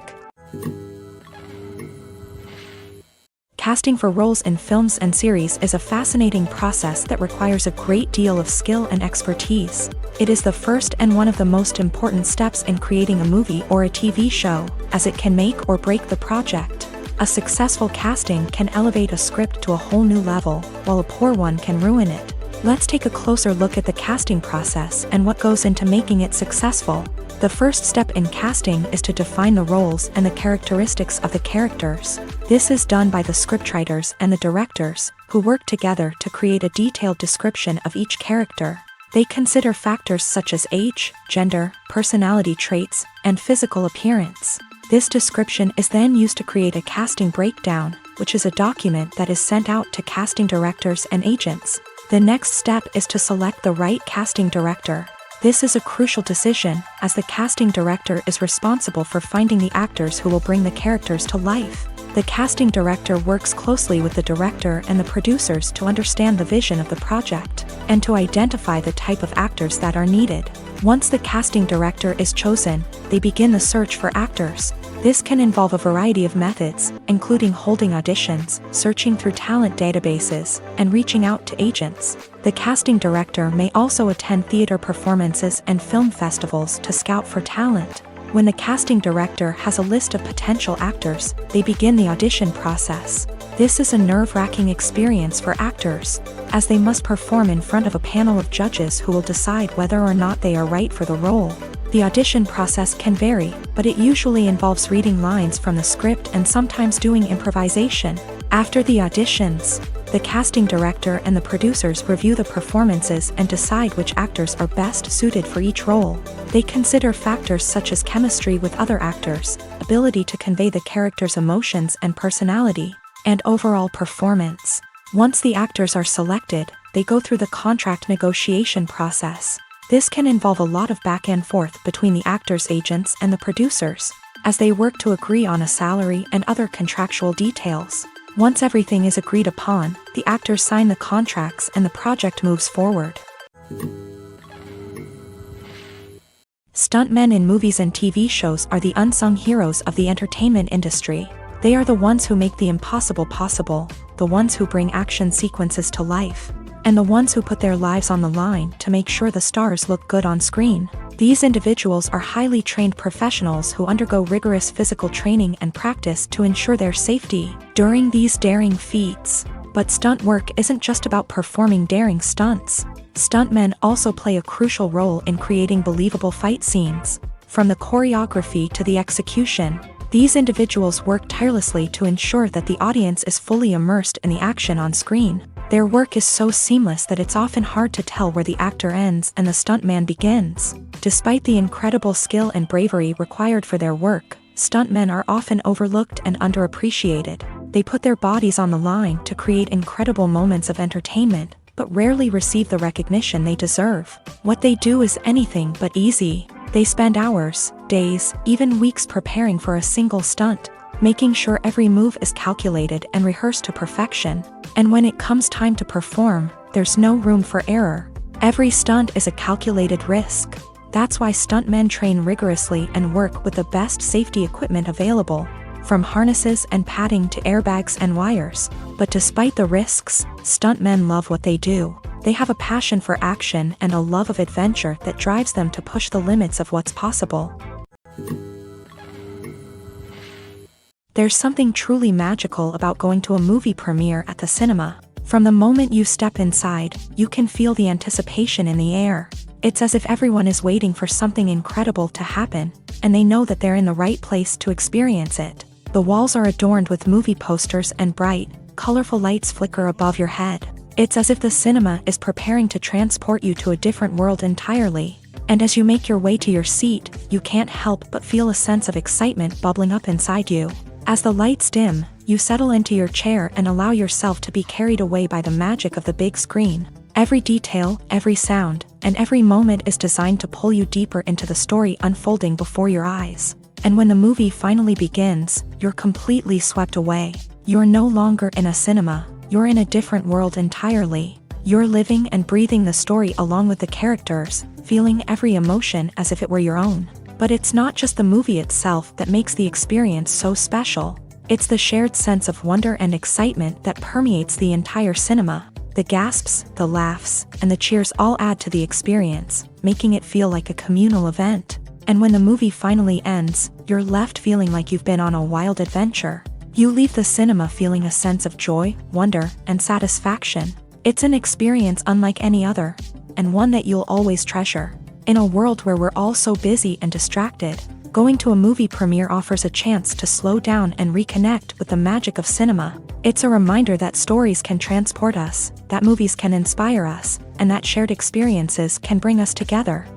Casting for roles in films and series is a fascinating process that requires a great deal of skill and expertise. It is the first and one of the most important steps in creating a movie or a TV show, as it can make or break the project. A successful casting can elevate a script to a whole new level, while a poor one can ruin it. Let's take a closer look at the casting process and what goes into making it successful. The first step in casting is to define the roles and the characteristics of the characters. This is done by the scriptwriters and the directors, who work together to create a detailed description of each character. They consider factors such as age, gender, personality traits, and physical appearance. This description is then used to create a casting breakdown, which is a document that is sent out to casting directors and agents. The next step is to select the right casting director. This is a crucial decision, as the casting director is responsible for finding the actors who will bring the characters to life. The casting director works closely with the director and the producers to understand the vision of the project, and to identify the type of actors that are needed. Once the casting director is chosen, they begin the search for actors. This can involve a variety of methods, including holding auditions, searching through talent databases, and reaching out to agents. The casting director may also attend theater performances and film festivals to scout for talent. When the casting director has a list of potential actors, they begin the audition process. This is a nerve-wracking experience for actors, as they must perform in front of a panel of judges who will decide whether or not they are right for the role. The audition process can vary, but it usually involves reading lines from the script and sometimes doing improvisation. After the auditions, the casting director and the producers review the performances and decide which actors are best suited for each role. They consider factors such as chemistry with other actors, ability to convey the character's emotions and personality, and overall performance. Once the actors are selected, they go through the contract negotiation process. This can involve a lot of back and forth between the actors' agents and the producers, as they work to agree on a salary and other contractual details. Once everything is agreed upon, the actors sign the contracts and the project moves forward. Stuntmen in movies and TV shows are the unsung heroes of the entertainment industry. They are the ones who make the impossible possible, the ones who bring action sequences to life, and the ones who put their lives on the line to make sure the stars look good on screen. These individuals are highly trained professionals who undergo rigorous physical training and practice to ensure their safety during these daring feats. But stunt work isn't just about performing daring stunts. Stuntmen also play a crucial role in creating believable fight scenes. From the choreography to the execution, these individuals work tirelessly to ensure that the audience is fully immersed in the action on screen. Their work is so seamless that it's often hard to tell where the actor ends and the stuntman begins. Despite the incredible skill and bravery required for their work, stuntmen are often overlooked and underappreciated. They put their bodies on the line to create incredible moments of entertainment, but rarely receive the recognition they deserve. What they do is anything but easy. They spend hours, days, even weeks preparing for a single stunt, making sure every move is calculated and rehearsed to perfection. And when it comes time to perform, there's no room for error. Every stunt is a calculated risk. That's why stuntmen train rigorously and work with the best safety equipment available. from harnesses and padding to airbags and wires. But despite the risks, stuntmen love what they do. They have a passion for action and a love of adventure that drives them to push the limits of what's possible. There's something truly magical about going to a movie premiere at the cinema. From the moment you step inside, you can feel the anticipation in the air. It's as if everyone is waiting for something incredible to happen, and they know that they're in the right place to experience it. The walls are adorned with movie posters and bright, colorful lights flicker above your head. It's as if the cinema is preparing to transport you to a different world entirely. And as you make your way to your seat, you can't help but feel a sense of excitement bubbling up inside you. As the lights dim, you settle into your chair and allow yourself to be carried away by the magic of the big screen. Every detail, every sound, and every moment is designed to pull you deeper into the story unfolding before your eyes. And when the movie finally begins, you're completely swept away. You're no longer in a cinema, you're in a different world entirely. You're living and breathing the story along with the characters, feeling every emotion as if it were your own. But it's not just the movie itself that makes the experience so special. It's the shared sense of wonder and excitement that permeates the entire cinema. The gasps, the laughs, and the cheers all add to the experience, making it feel like a communal event. And when the movie finally ends, you're left feeling like you've been on a wild adventure. You leave the cinema feeling a sense of joy, wonder, and satisfaction. It's an experience unlike any other, and one that you'll always treasure. In a world where we're all so busy and distracted, going to a movie premiere offers a chance to slow down and reconnect with the magic of cinema. It's a reminder that stories can transport us, that movies can inspire us, and that shared experiences can bring us together.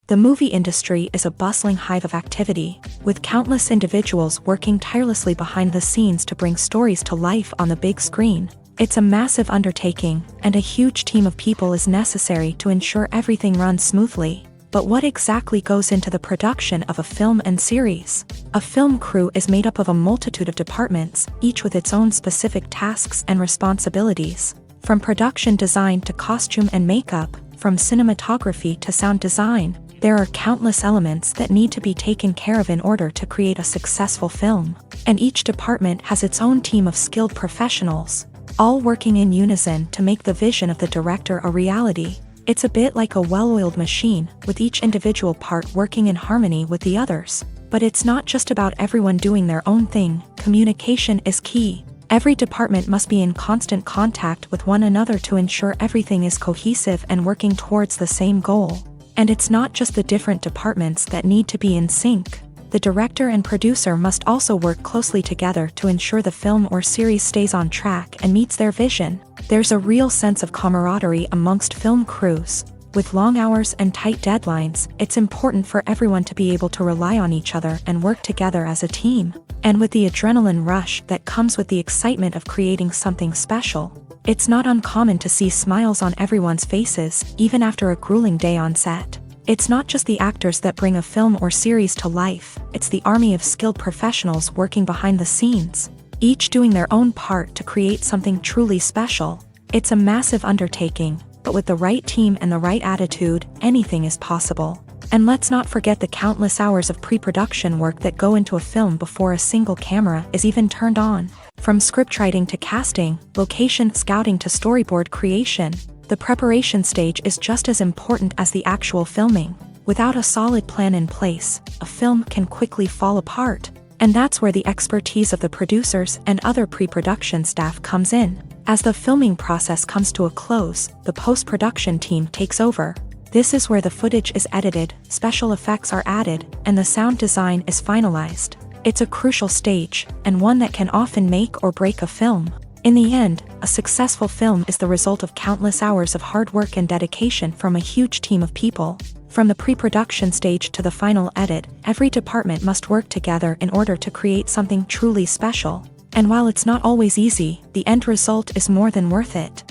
The movie industry is a bustling hive of activity, with countless individuals working tirelessly behind the scenes to bring stories to life on the big screen. It's a massive undertaking, and a huge team of people is necessary to ensure everything runs smoothly. But what exactly goes into the production of a film and series? A film crew is made up of a multitude of departments, each with its own specific tasks and responsibilities. From production design to costume and makeup, from cinematography to sound design, there are countless elements that need to be taken care of in order to create a successful film. And each department has its own team of skilled professionals, all working in unison to make the vision of the director a reality. It's a bit like a well-oiled machine, with each individual part working in harmony with the others. But it's not just about everyone doing their own thing. Communication is key. Every department must be in constant contact with one another to ensure everything is cohesive and working towards the same goal. And it's not just the different departments that need to be in sync. The director and producer must also work closely together to ensure the film or series stays on track and meets their vision. There's a real sense of camaraderie amongst film crews. With long hours and tight deadlines, it's important for everyone to be able to rely on each other and work together as a team. And with the adrenaline rush that comes with the excitement of creating something special, it's not uncommon to see smiles on everyone's faces, even after a grueling day on set. It's not just the actors that bring a film or series to life, it's the army of skilled professionals working behind the scenes, each doing their own part to create something truly special. It's a massive undertaking, but with the right team and the right attitude, anything is possible. And let's not forget the countless hours of pre-production work that go into a film before a single camera is even turned on. From scriptwriting to casting, location scouting to storyboard creation, the preparation stage is just as important as the actual filming. Without a solid plan in place, a film can quickly fall apart. And that's where the expertise of the producers and other pre-production staff comes in. As the filming process comes to a close, the post-production team takes over. This is where the footage is edited, special effects are added, and the sound design is finalized. It's a crucial stage, and one that can often make or break a film. In the end, a successful film is the result of countless hours of hard work and dedication from a huge team of people. From the pre-production stage to the final edit, every department must work together in order to create something truly special. And while it's not always easy, the end result is more than worth it.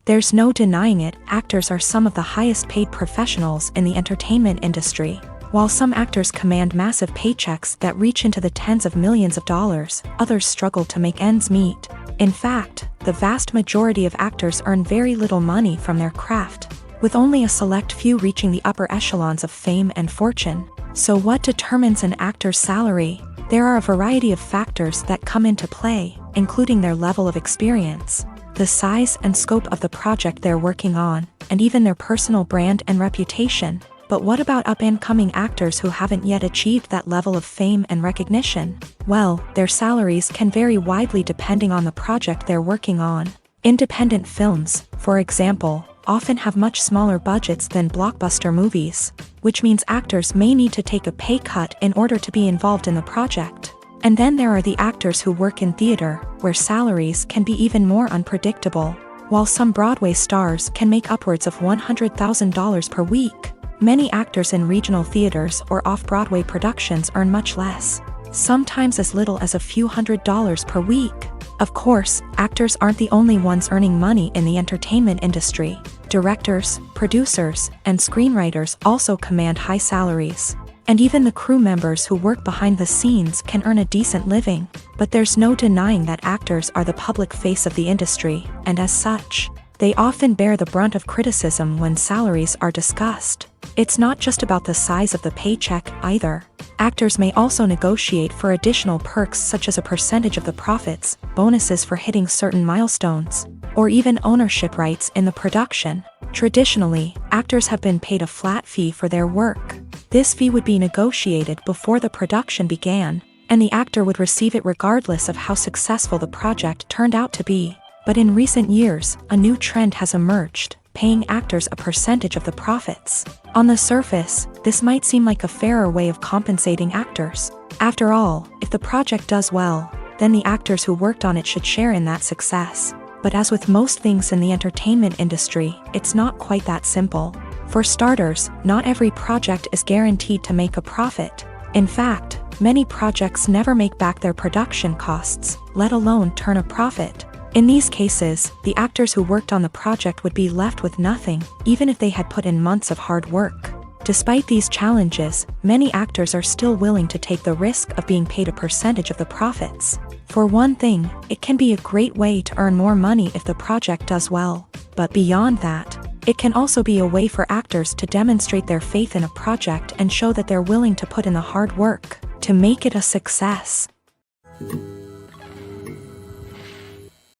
There's no denying it, actors are some of the highest paid professionals in the entertainment industry. While some actors command massive paychecks that reach into the tens of millions of dollars, others struggle to make ends meet. In fact, the vast majority of actors earn very little money from their craft. with only a select few reaching the upper echelons of fame and fortune. So what determines an actor's salary? There are a variety of factors that come into play, including their level of experience, the size and scope of the project they're working on, and even their personal brand and reputation. But what about up-and-coming actors who haven't yet achieved that level of fame and recognition? Well, their salaries can vary widely depending on the project they're working on. Independent films, for example, often have much smaller budgets than blockbuster movies, which means actors may need to take a pay cut in order to be involved in the project. And then there are the actors who work in theater, where salaries can be even more unpredictable. While some Broadway stars can make upwards of $100,000 per week, many actors in regional theaters or off-Broadway productions earn much less, sometimes as little as a few $100s per week. Of course, actors aren't the only ones earning money in the entertainment industry. Directors, producers, and screenwriters also command high salaries. And even the crew members who work behind the scenes can earn a decent living. But there's no denying that actors are the public face of the industry, and as such, they often bear the brunt of criticism when salaries are discussed. It's not just about the size of the paycheck, either. Actors may also negotiate for additional perks such as a percentage of the profits, bonuses for hitting certain milestones, or even ownership rights in the production. Traditionally, actors have been paid a flat fee for their work. This fee would be negotiated before the production began, and the actor would receive it regardless of how successful the project turned out to be. But in recent years, a new trend has emerged, paying actors a percentage of the profits. On the surface, this might seem like a fairer way of compensating actors. After all, if the project does well, then the actors who worked on it should share in that success. But as with most things in the entertainment industry, it's not quite that simple. For starters, not every project is guaranteed to make a profit. In fact, many projects never make back their production costs, let alone turn a profit. In these cases, the actors who worked on the project would be left with nothing, even if they had put in months of hard work. Despite these challenges, many actors are still willing to take the risk of being paid a percentage of the profits. For one thing, it can be a great way to earn more money if the project does well. But beyond that, it can also be a way for actors to demonstrate their faith in a project and show that they're willing to put in the hard work to make it a success.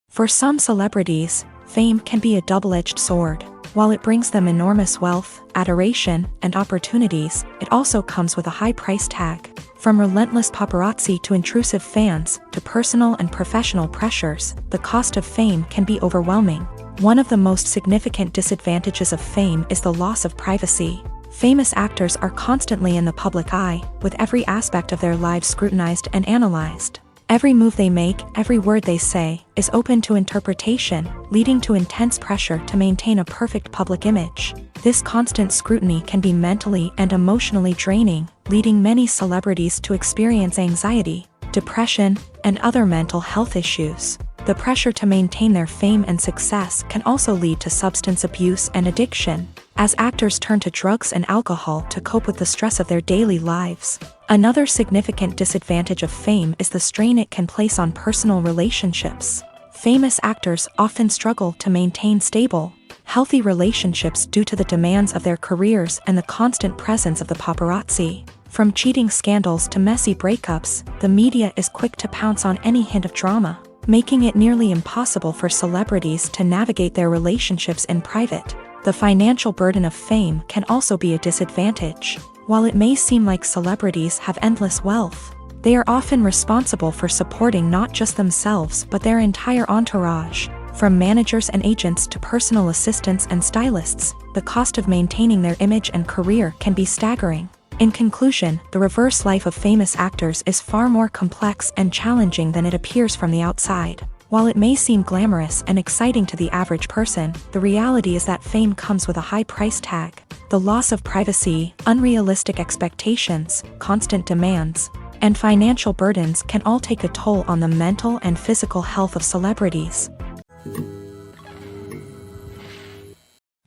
For some celebrities, fame can be a double-edged sword. While it brings them enormous wealth, adoration, and opportunities, it also comes with a high price tag. From relentless paparazzi to intrusive fans, to personal and professional pressures, the cost of fame can be overwhelming. One of the most significant disadvantages of fame is the loss of privacy. Famous actors are constantly in the public eye, with every aspect of their lives scrutinized and analyzed. Every move they make, every word they say, is open to interpretation, leading to intense pressure to maintain a perfect public image. This constant scrutiny can be mentally and emotionally draining, leading many celebrities to experience anxiety, depression, and other mental health issues. The pressure to maintain their fame and success can also lead to substance abuse and addiction, as actors turn to drugs and alcohol to cope with the stress of their daily lives. Another significant disadvantage of fame is the strain it can place on personal relationships. Famous actors often struggle to maintain stable, healthy relationships due to the demands of their careers and the constant presence of the paparazzi. From cheating scandals to messy breakups, the media is quick to pounce on any hint of drama, making it nearly impossible for celebrities to navigate their relationships in private. The financial burden of fame can also be a disadvantage. While it may seem like celebrities have endless wealth, they are often responsible for supporting not just themselves but their entire entourage. From managers and agents to personal assistants and stylists, the cost of maintaining their image and career can be staggering. In conclusion, the reverse life of famous actors is far more complex and challenging than it appears from the outside. While it may seem glamorous and exciting to the average person, the reality is that fame comes with a high price tag. The loss of privacy, unrealistic expectations, constant demands, and financial burdens can all take a toll on the mental and physical health of celebrities.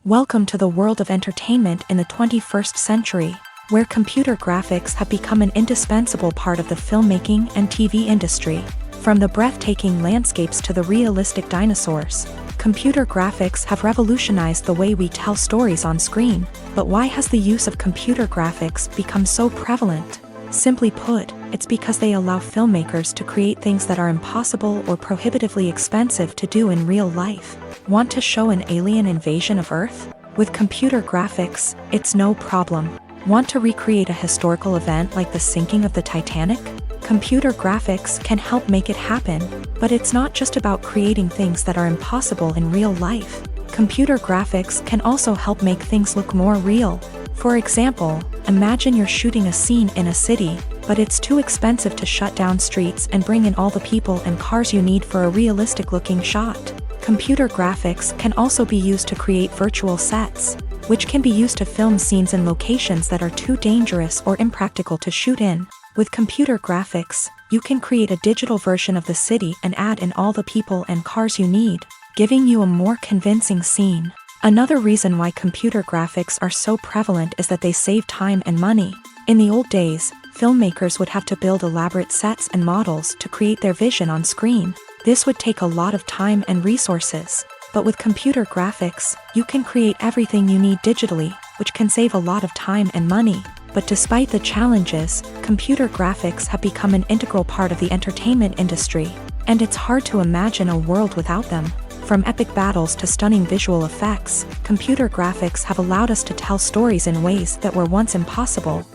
Welcome to the world of entertainment in the 21st century, where computer graphics have become an indispensable part of the filmmaking and TV industry. From the breathtaking landscapes to the realistic dinosaurs, Computer graphics have revolutionized the way we tell stories on screen, but why has the use of computer graphics become so prevalent? Simply put, it's because they allow filmmakers to create things that are impossible or prohibitively expensive to do in real life. Want to show an alien invasion of Earth? With computer graphics, it's no problem. Want to recreate a historical event like the sinking of the Titanic? Computer graphics can help make it happen, but it's not just about creating things that are impossible in real life. Computer graphics can also help make things look more real. For example, imagine you're shooting a scene in a city, but it's too expensive to shut down streets and bring in all the people and cars you need for a realistic-looking shot. Computer graphics can also be used to create virtual sets, which can be used to film scenes in locations that are too dangerous or impractical to shoot in. With computer graphics, you can create a digital version of the city and add in all the people and cars you need, giving you a more convincing scene. Another reason why computer graphics are so prevalent is that they save time and money. In the old days, filmmakers would have to build elaborate sets and models to create their vision on screen. This would take a lot of time and resources. But with computer graphics, you can create everything you need digitally, which can save a lot of time and money. But despite the challenges, computer graphics have become an integral part of the entertainment industry, and it's hard to imagine a world without them. From epic battles to stunning visual effects, computer graphics have allowed us to tell stories in ways that were once impossible.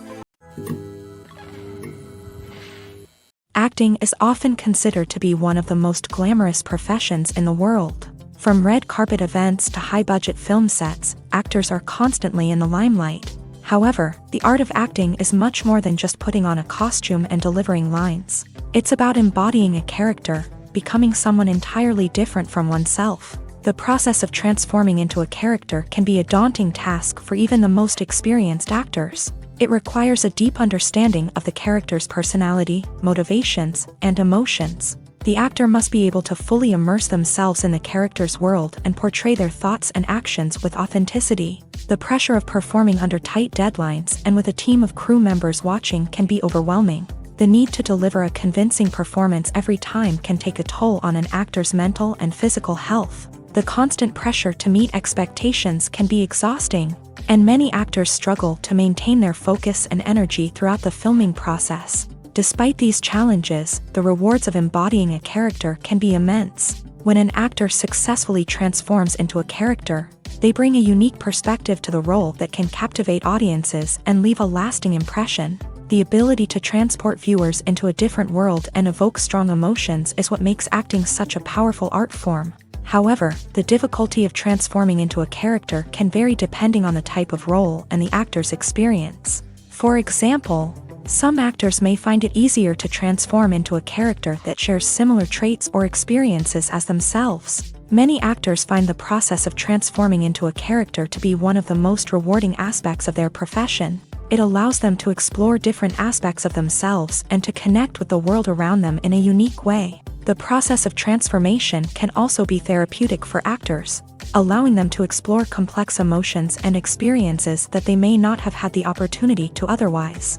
Acting is often considered to be one of the most glamorous professions in the world. From red carpet events to high-budget film sets, actors are constantly in the limelight. However, the art of acting is much more than just putting on a costume and delivering lines. It's about embodying a character, becoming someone entirely different from oneself. The process of transforming into a character can be a daunting task for even the most experienced actors. It requires a deep understanding of the character's personality, motivations, and emotions. The actor must be able to fully immerse themselves in the character's world and portray their thoughts and actions with authenticity. The pressure of performing under tight deadlines and with a team of crew members watching can be overwhelming. The need to deliver a convincing performance every time can take a toll on an actor's mental and physical health. The constant pressure to meet expectations can be exhausting, and many actors struggle to maintain their focus and energy throughout the filming process. Despite these challenges, the rewards of embodying a character can be immense. When an actor successfully transforms into a character, they bring a unique perspective to the role that can captivate audiences and leave a lasting impression. The ability to transport viewers into a different world and evoke strong emotions is what makes acting such a powerful art form. However, the difficulty of transforming into a character can vary depending on the type of role and the actor's experience. For example, some actors may find it easier to transform into a character that shares similar traits or experiences as themselves. Many actors find the process of transforming into a character to be one of the most rewarding aspects of their profession. It allows them to explore different aspects of themselves and to connect with the world around them in a unique way. The process of transformation can also be therapeutic for actors, allowing them to explore complex emotions and experiences that they may not have had the opportunity to otherwise.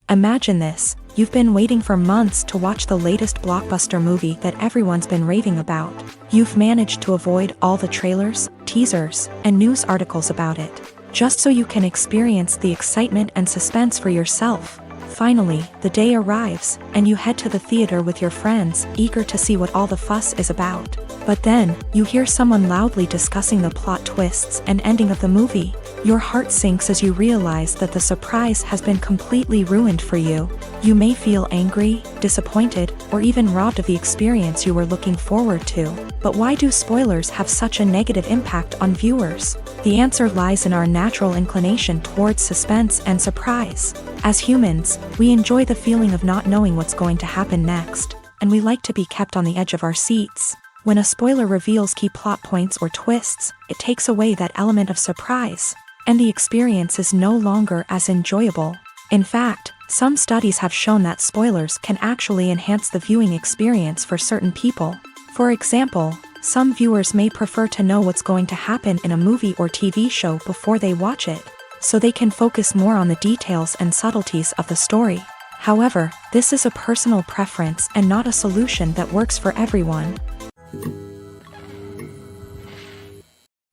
Imagine this: you've been waiting for months to watch the latest blockbuster movie that everyone's been raving about. You've managed to avoid all the trailers, teasers, and news articles about it, just so you can experience the excitement and suspense for yourself. Finally, the day arrives, and you head to the theater with your friends, eager to see what all the fuss is about. But then, you hear someone loudly discussing the plot twists and ending of the movie. Your heart sinks as you realize that the surprise has been completely ruined for you. You may feel angry, disappointed, or even robbed of the experience you were looking forward to. But why do spoilers have such a negative impact on viewers? The answer lies in our natural inclination towards suspense and surprise. As humans, we enjoy the feeling of not knowing what's going to happen next, and we like to be kept on the edge of our seats. When a spoiler reveals key plot points or twists, it takes away that element of surprise, and the experience is no longer as enjoyable. In fact, some studies have shown that spoilers can actually enhance the viewing experience for certain people. For example, some viewers may prefer to know what's going to happen in a movie or TV show before they watch it, so they can focus more on the details and subtleties of the story. However, this is a personal preference and not a solution that works for everyone.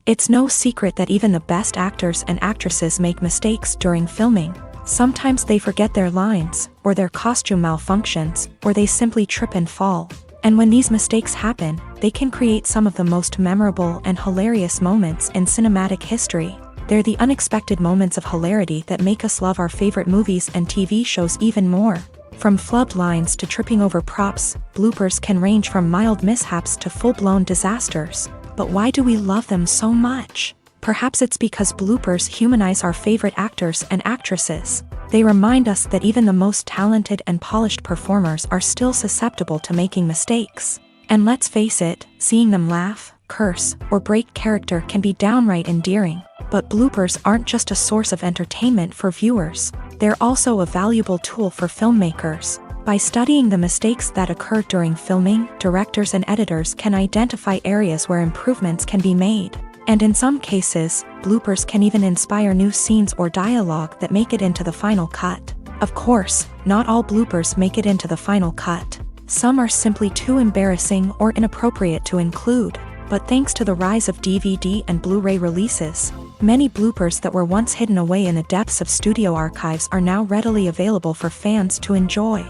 It's no secret that even the best actors and actresses make mistakes during filming. Sometimes they forget their lines, or their costume malfunctions, or they simply trip and fall. And when these mistakes happen, they can create some of the most memorable and hilarious moments in cinematic history. They're the unexpected moments of hilarity that make us love our favorite movies and TV shows even more. From flubbed lines to tripping over props, bloopers can range from mild mishaps to full-blown disasters. But why do we love them so much? Perhaps it's because bloopers humanize our favorite actors and actresses. They remind us that even the most talented and polished performers are still susceptible to making mistakes. And let's face it, seeing them laugh, curse, or break character can be downright endearing. But bloopers aren't just a source of entertainment for viewers. They're also a valuable tool for filmmakers. By studying the mistakes that occur during filming, directors and editors can identify areas where improvements can be made. And in some cases, bloopers can even inspire new scenes or dialogue that make it into the final cut. Of course, not all bloopers make it into the final cut. Some are simply too embarrassing or inappropriate to include. But thanks to the rise of DVD and Blu-ray releases, many bloopers that were once hidden away in the depths of studio archives are now readily available for fans to enjoy.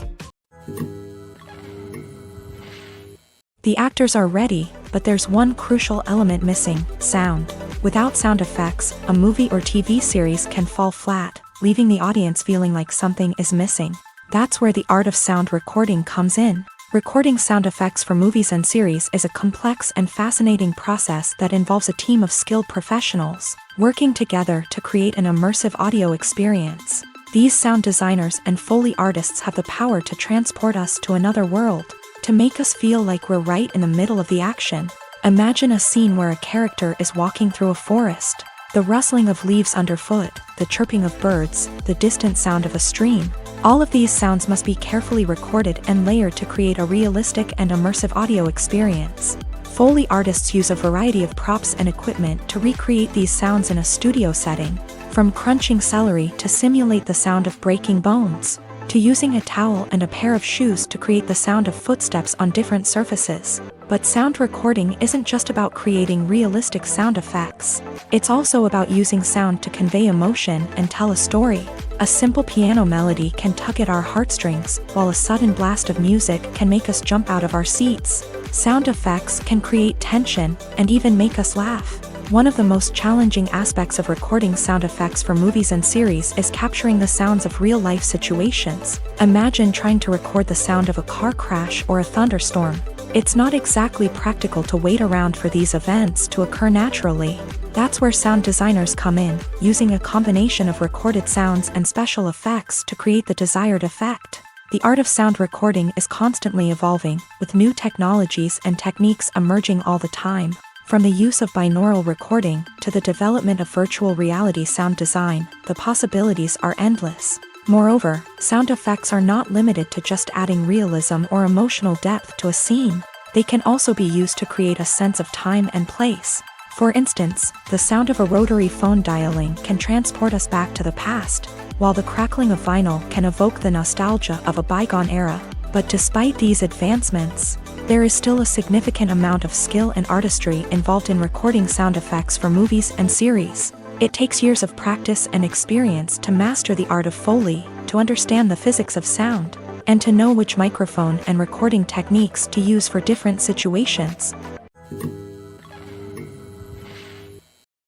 The actors are ready, but there's one crucial element missing: sound. Without sound effects, a movie or TV series can fall flat, leaving the audience feeling like something is missing. That's where the art of sound recording comes in. Recording sound effects for movies and series is a complex and fascinating process that involves a team of skilled professionals working together to create an immersive audio experience. These sound designers and Foley artists have the power to transport us to another world, to make us feel like we're right in the middle of the action. Imagine a scene where a character is walking through a forest. The rustling of leaves underfoot, the chirping of birds, the distant sound of a stream. All of these sounds must be carefully recorded and layered to create a realistic and immersive audio experience. Foley artists use a variety of props and equipment to recreate these sounds in a studio setting, from crunching celery to simulate the sound of breaking bones, to using a towel and a pair of shoes to create the sound of footsteps on different surfaces. But sound recording isn't just about creating realistic sound effects. It's also about using sound to convey emotion and tell a story. A simple piano melody can tug at our heartstrings, while a sudden blast of music can make us jump out of our seats. Sound effects can create tension and even make us laugh. One of the most challenging aspects of recording sound effects for movies and series is capturing the sounds of real-life situations. Imagine trying to record the sound of a car crash or a thunderstorm. It's not exactly practical to wait around for these events to occur naturally. That's where sound designers come in, using a combination of recorded sounds and special effects to create the desired effect. The art of sound recording is constantly evolving, with new technologies and techniques emerging all the time. From the use of binaural recording to the development of virtual reality sound design, the possibilities are endless. Moreover, sound effects are not limited to just adding realism or emotional depth to a scene. They can also be used to create a sense of time and place. For instance, the sound of a rotary phone dialing can transport us back to the past, while the crackling of vinyl can evoke the nostalgia of a bygone era. But despite these advancements, there is still a significant amount of skill and artistry involved in recording sound effects for movies and series. It takes years of practice and experience to master the art of Foley, to understand the physics of sound, and to know which microphone and recording techniques to use for different situations.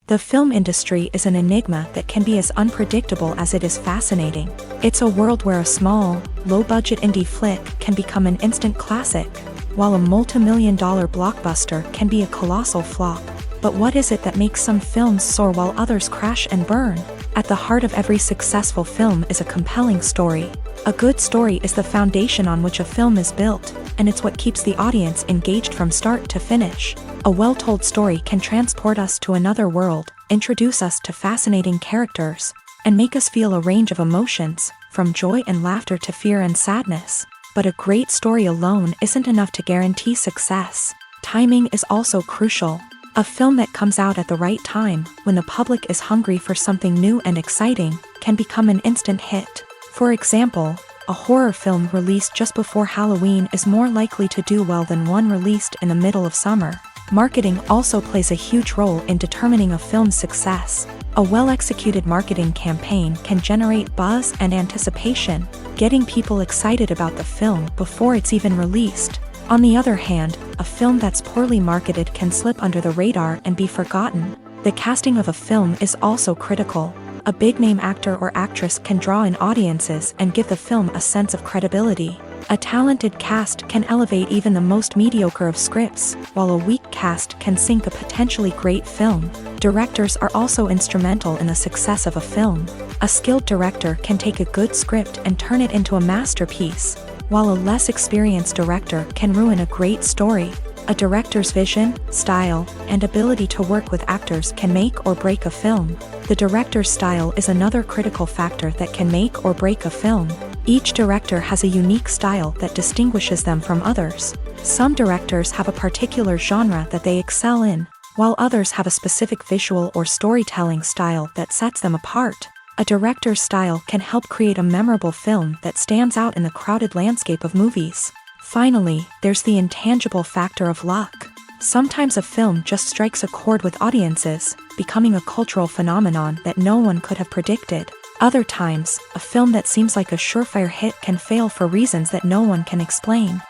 The film industry is an enigma that can be as unpredictable as it is fascinating. It's a world where a small, low-budget indie flick can become an instant classic, while a multi-million-dollar blockbuster can be a colossal flop. But what is it that makes some films soar while others crash and burn? At the heart of every successful film is a compelling story. A good story is the foundation on which a film is built, and it's what keeps the audience engaged from start to finish. A well-told story can transport us to another world, introduce us to fascinating characters, and make us feel a range of emotions, from joy and laughter to fear and sadness. But a great story alone isn't enough to guarantee success. Timing is also crucial. A film that comes out at the right time, when the public is hungry for something new and exciting, can become an instant hit. For example, A horror film released just before Halloween is more likely to do well than one released in the middle of summer. Marketing also plays a huge role in determining a film's success. A well-executed marketing campaign can generate buzz and anticipation, getting people excited about the film before it's even released. On the other hand, a film that's poorly marketed can slip under the radar and be forgotten. The casting of a film is also critical. A big-name actor or actress can draw in audiences and give the film a sense of credibility. A talented cast can elevate even the most mediocre of scripts, while a weak cast can sink a potentially great film. Directors are also instrumental in the success of a film. A skilled director can take a good script and turn it into a masterpiece, while a less experienced director can ruin a great story. A director's vision, style, and ability to work with actors can make or break a film. The director's style is another critical factor that can make or break a film. Each director has a unique style that distinguishes them from others. Some directors have a particular genre that they excel in, while others have a specific visual or storytelling style that sets them apart. A director's style can help create a memorable film that stands out in the crowded landscape of movies. Finally, there's the intangible factor of luck. Sometimes a film just strikes a chord with audiences, becoming a cultural phenomenon that no one could have predicted. Other times, a film that seems like a surefire hit can fail for reasons that no one can explain.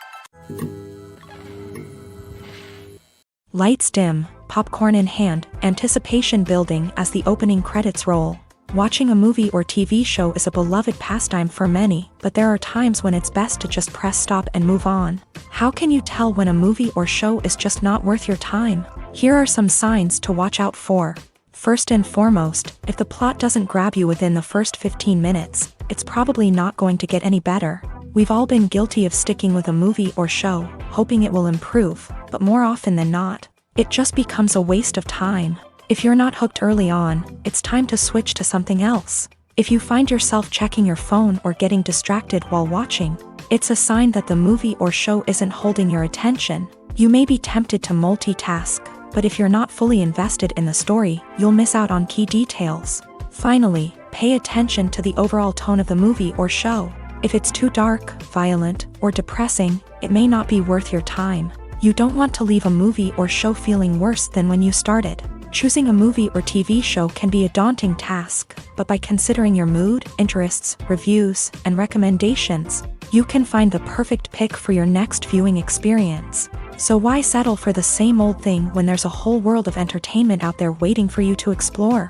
Lights dim, popcorn in hand, anticipation building as the opening credits roll. Watching a movie or TV show is a beloved pastime for many, but there are times when it's best to just press stop and move on. How can you tell when a movie or show is just not worth your time? Here are some signs to watch out for. First and foremost, if the plot doesn't grab you within the first 15 minutes, it's probably not going to get any better. We've all been guilty of sticking with a movie or show, hoping it will improve, but more often than not, it just becomes a waste of time. If you're not hooked early on, it's time to switch to something else. If you find yourself checking your phone or getting distracted while watching, it's a sign that the movie or show isn't holding your attention. You may be tempted to multitask, but if you're not fully invested in the story, you'll miss out on key details. Finally, pay attention to the overall tone of the movie or show. If it's too dark, violent, or depressing, it may not be worth your time. You don't want to leave a movie or show feeling worse than when you started. Choosing a movie or TV show can be a daunting task, but by considering your mood, interests, reviews, and recommendations, you can find the perfect pick for your next viewing experience. So why settle for the same old thing when there's a whole world of entertainment out there waiting for you to explore?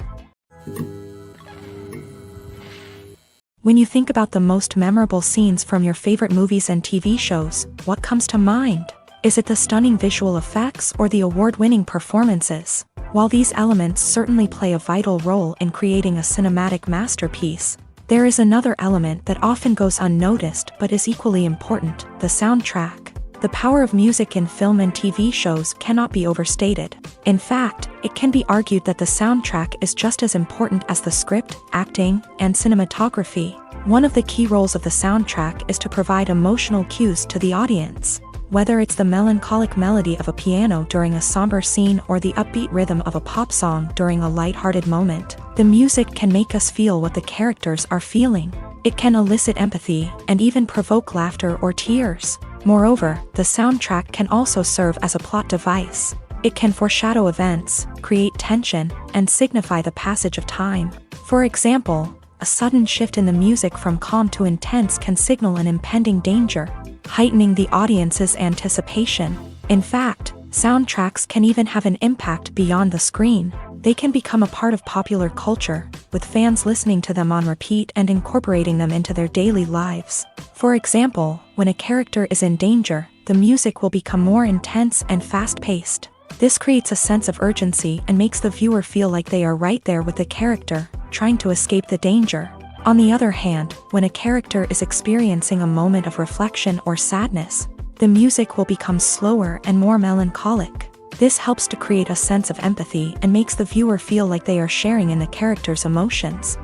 When you think about the most memorable scenes from your favorite movies and TV shows, what comes to mind? Is it the stunning visual effects or the award-winning performances? While these elements certainly play a vital role in creating a cinematic masterpiece, there is another element that often goes unnoticed but is equally important: the soundtrack. The power of music in film and TV shows cannot be overstated. In fact, it can be argued that the soundtrack is just as important as the script, acting, and cinematography. One of the key roles of the soundtrack is to provide emotional cues to the audience. Whether it's the melancholic melody of a piano during a somber scene or the upbeat rhythm of a pop song during a light-hearted moment, the music can make us feel what the characters are feeling. It can elicit empathy and even provoke laughter or tears. Moreover, the soundtrack can also serve as a plot device. It can foreshadow events, create tension, and signify the passage of time. For example, a sudden shift in the music from calm to intense can signal an impending danger, heightening the audience's anticipation. In fact, soundtracks can even have an impact beyond the screen. They can become a part of popular culture, with fans listening to them on repeat and incorporating them into their daily lives. For example, when a character is in danger, the music will become more intense and fast-paced. This creates a sense of urgency and makes the viewer feel like they are right there with the character, trying to escape the danger. On the other hand, when a character is experiencing a moment of reflection or sadness, the music will become slower and more melancholic. This helps to create a sense of empathy and makes the viewer feel like they are sharing in the character's emotions.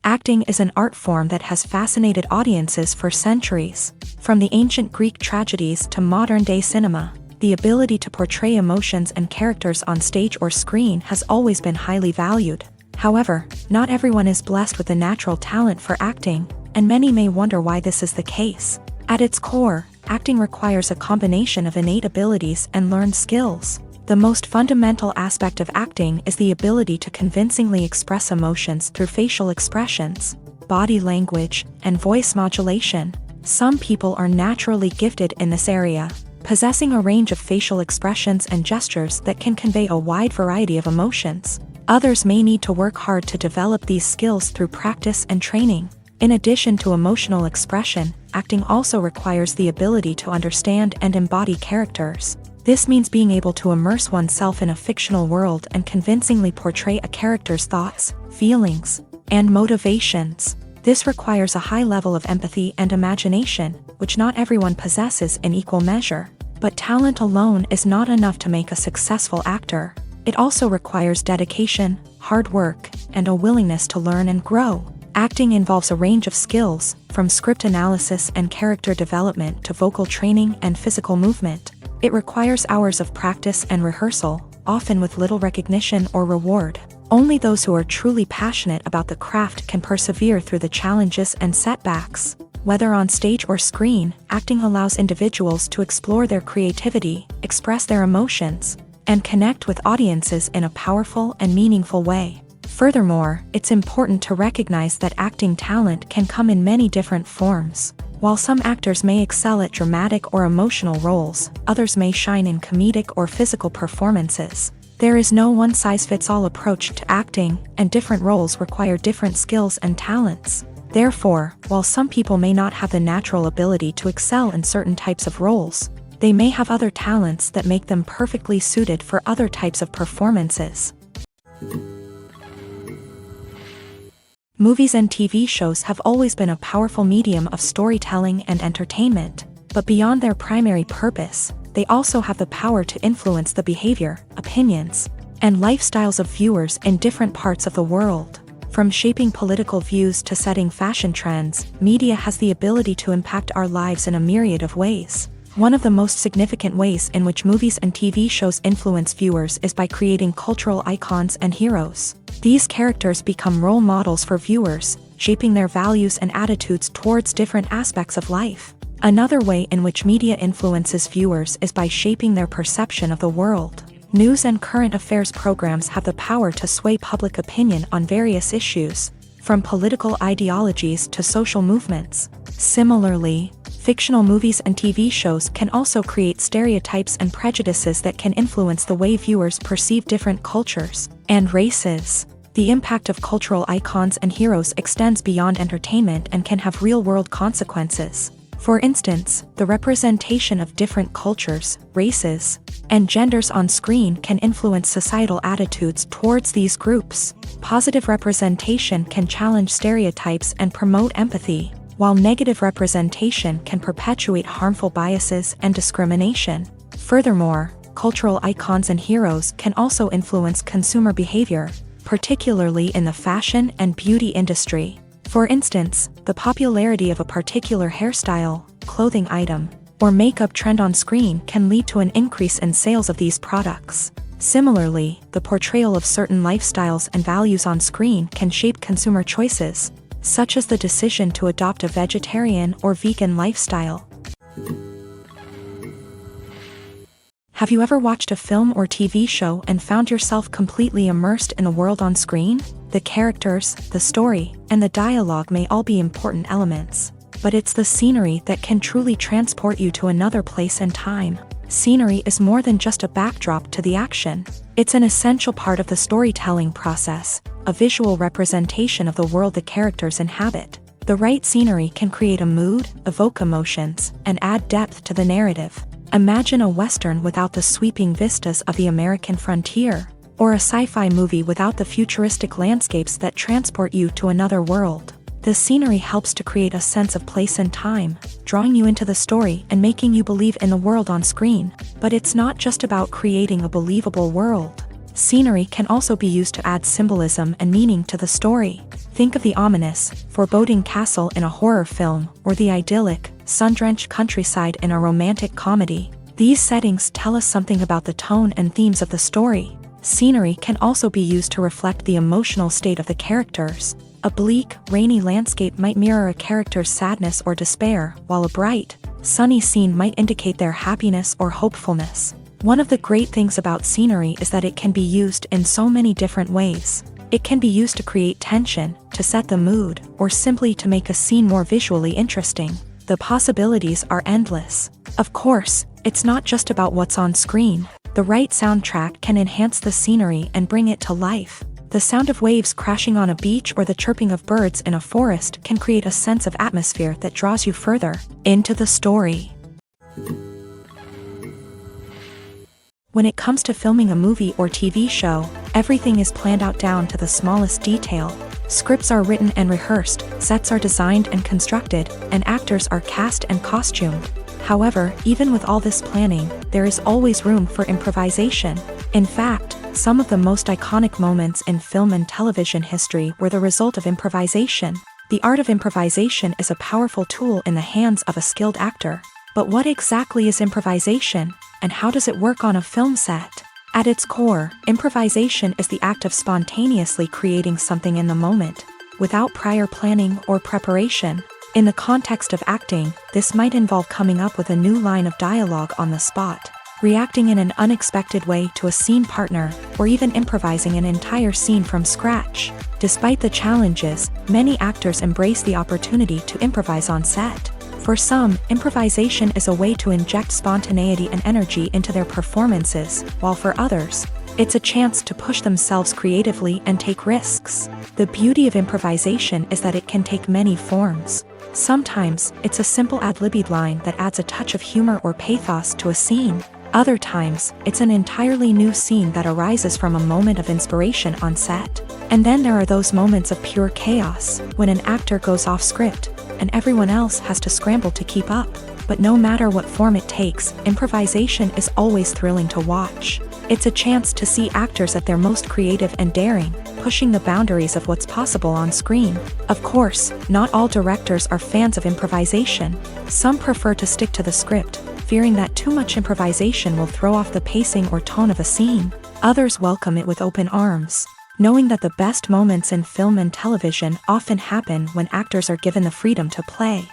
Acting is an art form that has fascinated audiences for centuries. From the ancient Greek tragedies to modern-day cinema, the ability to portray emotions and characters on stage or screen has always been highly valued. However, not everyone is blessed with a natural talent for acting, and many may wonder why this is the case. At its core, acting requires a combination of innate abilities and learned skills. The most fundamental aspect of acting is the ability to convincingly express emotions through facial expressions, body language, and voice modulation. Some people are naturally gifted in this area, possessing a range of facial expressions and gestures that can convey a wide variety of emotions. Others may need to work hard to develop these skills through practice and training. In addition to emotional expression, acting also requires the ability to understand and embody characters. This means being able to immerse oneself in a fictional world and convincingly portray a character's thoughts, feelings, and motivations. This requires a high level of empathy and imagination, which not everyone possesses in equal measure. But talent alone is not enough to make a successful actor. It also requires dedication, hard work, and a willingness to learn and grow. Acting involves a range of skills, from script analysis and character development to vocal training and physical movement. It requires hours of practice and rehearsal, often with little recognition or reward. Only those who are truly passionate about the craft can persevere through the challenges and setbacks. Whether on stage or screen, acting allows individuals to explore their creativity, express their emotions, and connect with audiences in a powerful and meaningful way. Furthermore, it's important to recognize that acting talent can come in many different forms. While some actors may excel at dramatic or emotional roles, others may shine in comedic or physical performances. There is no one-size-fits-all approach to acting, and different roles require different skills and talents. Therefore, while some people may not have the natural ability to excel in certain types of roles, they may have other talents that make them perfectly suited for other types of performances. Movies and TV shows have always been a powerful medium of storytelling and entertainment, but beyond their primary purpose, they also have the power to influence the behavior, opinions, and lifestyles of viewers in different parts of the world. From shaping political views to setting fashion trends, media has the ability to impact our lives in a myriad of ways. One of the most significant ways in which movies and TV shows influence viewers is by creating cultural icons and heroes. These characters become role models for viewers, shaping their values and attitudes towards different aspects of life. Another way in which media influences viewers is by shaping their perception of the world. News and current affairs programs have the power to sway public opinion on various issues, from political ideologies to social movements. Similarly, fictional movies and TV shows can also create stereotypes and prejudices that can influence the way viewers perceive different cultures and races. The impact of cultural icons and heroes extends beyond entertainment and can have real-world consequences. For instance, the representation of different cultures, races, and genders on screen can influence societal attitudes towards these groups. Positive representation can challenge stereotypes and promote empathy, while negative representation can perpetuate harmful biases and discrimination. Furthermore, cultural icons and heroes can also influence consumer behavior, particularly in the fashion and beauty industry. For instance, the popularity of a particular hairstyle, clothing item, or makeup trend on screen can lead to an increase in sales of these products. Similarly, the portrayal of certain lifestyles and values on screen can shape consumer choices, such as the decision to adopt a vegetarian or vegan lifestyle. Have you ever watched a film or TV show and found yourself completely immersed in the world on screen? The characters, the story, and the dialogue may all be important elements, but it's the scenery that can truly transport you to another place and time. Scenery is more than just a backdrop to the action. It's an essential part of the storytelling process, a visual representation of the world the characters inhabit. The right scenery can create a mood, evoke emotions, and add depth to the narrative. Imagine a Western without the sweeping vistas of the American frontier, or a sci-fi movie without the futuristic landscapes that transport you to another world. The scenery helps to create a sense of place and time, drawing you into the story and making you believe in the world on screen. But it's not just about creating a believable world. Scenery can also be used to add symbolism and meaning to the story. Think of the ominous, foreboding castle in a horror film, or the idyllic, sun-drenched countryside in a romantic comedy. These settings tell us something about the tone and themes of the story. Scenery can also be used to reflect the emotional state of the characters. A bleak, rainy landscape might mirror a character's sadness or despair, while a bright, sunny scene might indicate their happiness or hopefulness. One of the great things about scenery is that it can be used in so many different ways. It can be used to create tension, to set the mood, or simply to make a scene more visually interesting. The possibilities are endless. Of course, it's not just about what's on screen. The right soundtrack can enhance the scenery and bring it to life. The sound of waves crashing on a beach or the chirping of birds in a forest can create a sense of atmosphere that draws you further into the story. When it comes to filming a movie or TV show, everything is planned out down to the smallest detail. Scripts are written and rehearsed, sets are designed and constructed, and actors are cast and costumed. However, even with all this planning, there is always room for improvisation. In fact, some of the most iconic moments in film and television history were the result of improvisation. The art of improvisation is a powerful tool in the hands of a skilled actor. But what exactly is improvisation, and how does it work on a film set? At its core, improvisation is the act of spontaneously creating something in the moment, without prior planning or preparation. In the context of acting, this might involve coming up with a new line of dialogue on the spot, reacting in an unexpected way to a scene partner, or even improvising an entire scene from scratch. Despite the challenges, many actors embrace the opportunity to improvise on set. For some, improvisation is a way to inject spontaneity and energy into their performances, while for others, it's a chance to push themselves creatively and take risks. The beauty of improvisation is that it can take many forms. Sometimes, it's a simple ad-libbed line that adds a touch of humor or pathos to a scene. Other times, it's an entirely new scene that arises from a moment of inspiration on set. And then there are those moments of pure chaos, when an actor goes off script, and everyone else has to scramble to keep up. But no matter what form it takes, improvisation is always thrilling to watch. It's a chance to see actors at their most creative and daring, pushing the boundaries of what's possible on screen. Of course, not all directors are fans of improvisation. Some prefer to stick to the script, fearing that too much improvisation will throw off the pacing or tone of a scene. Others welcome it with open arms, knowing that the best moments in film and television often happen when actors are given the freedom to play.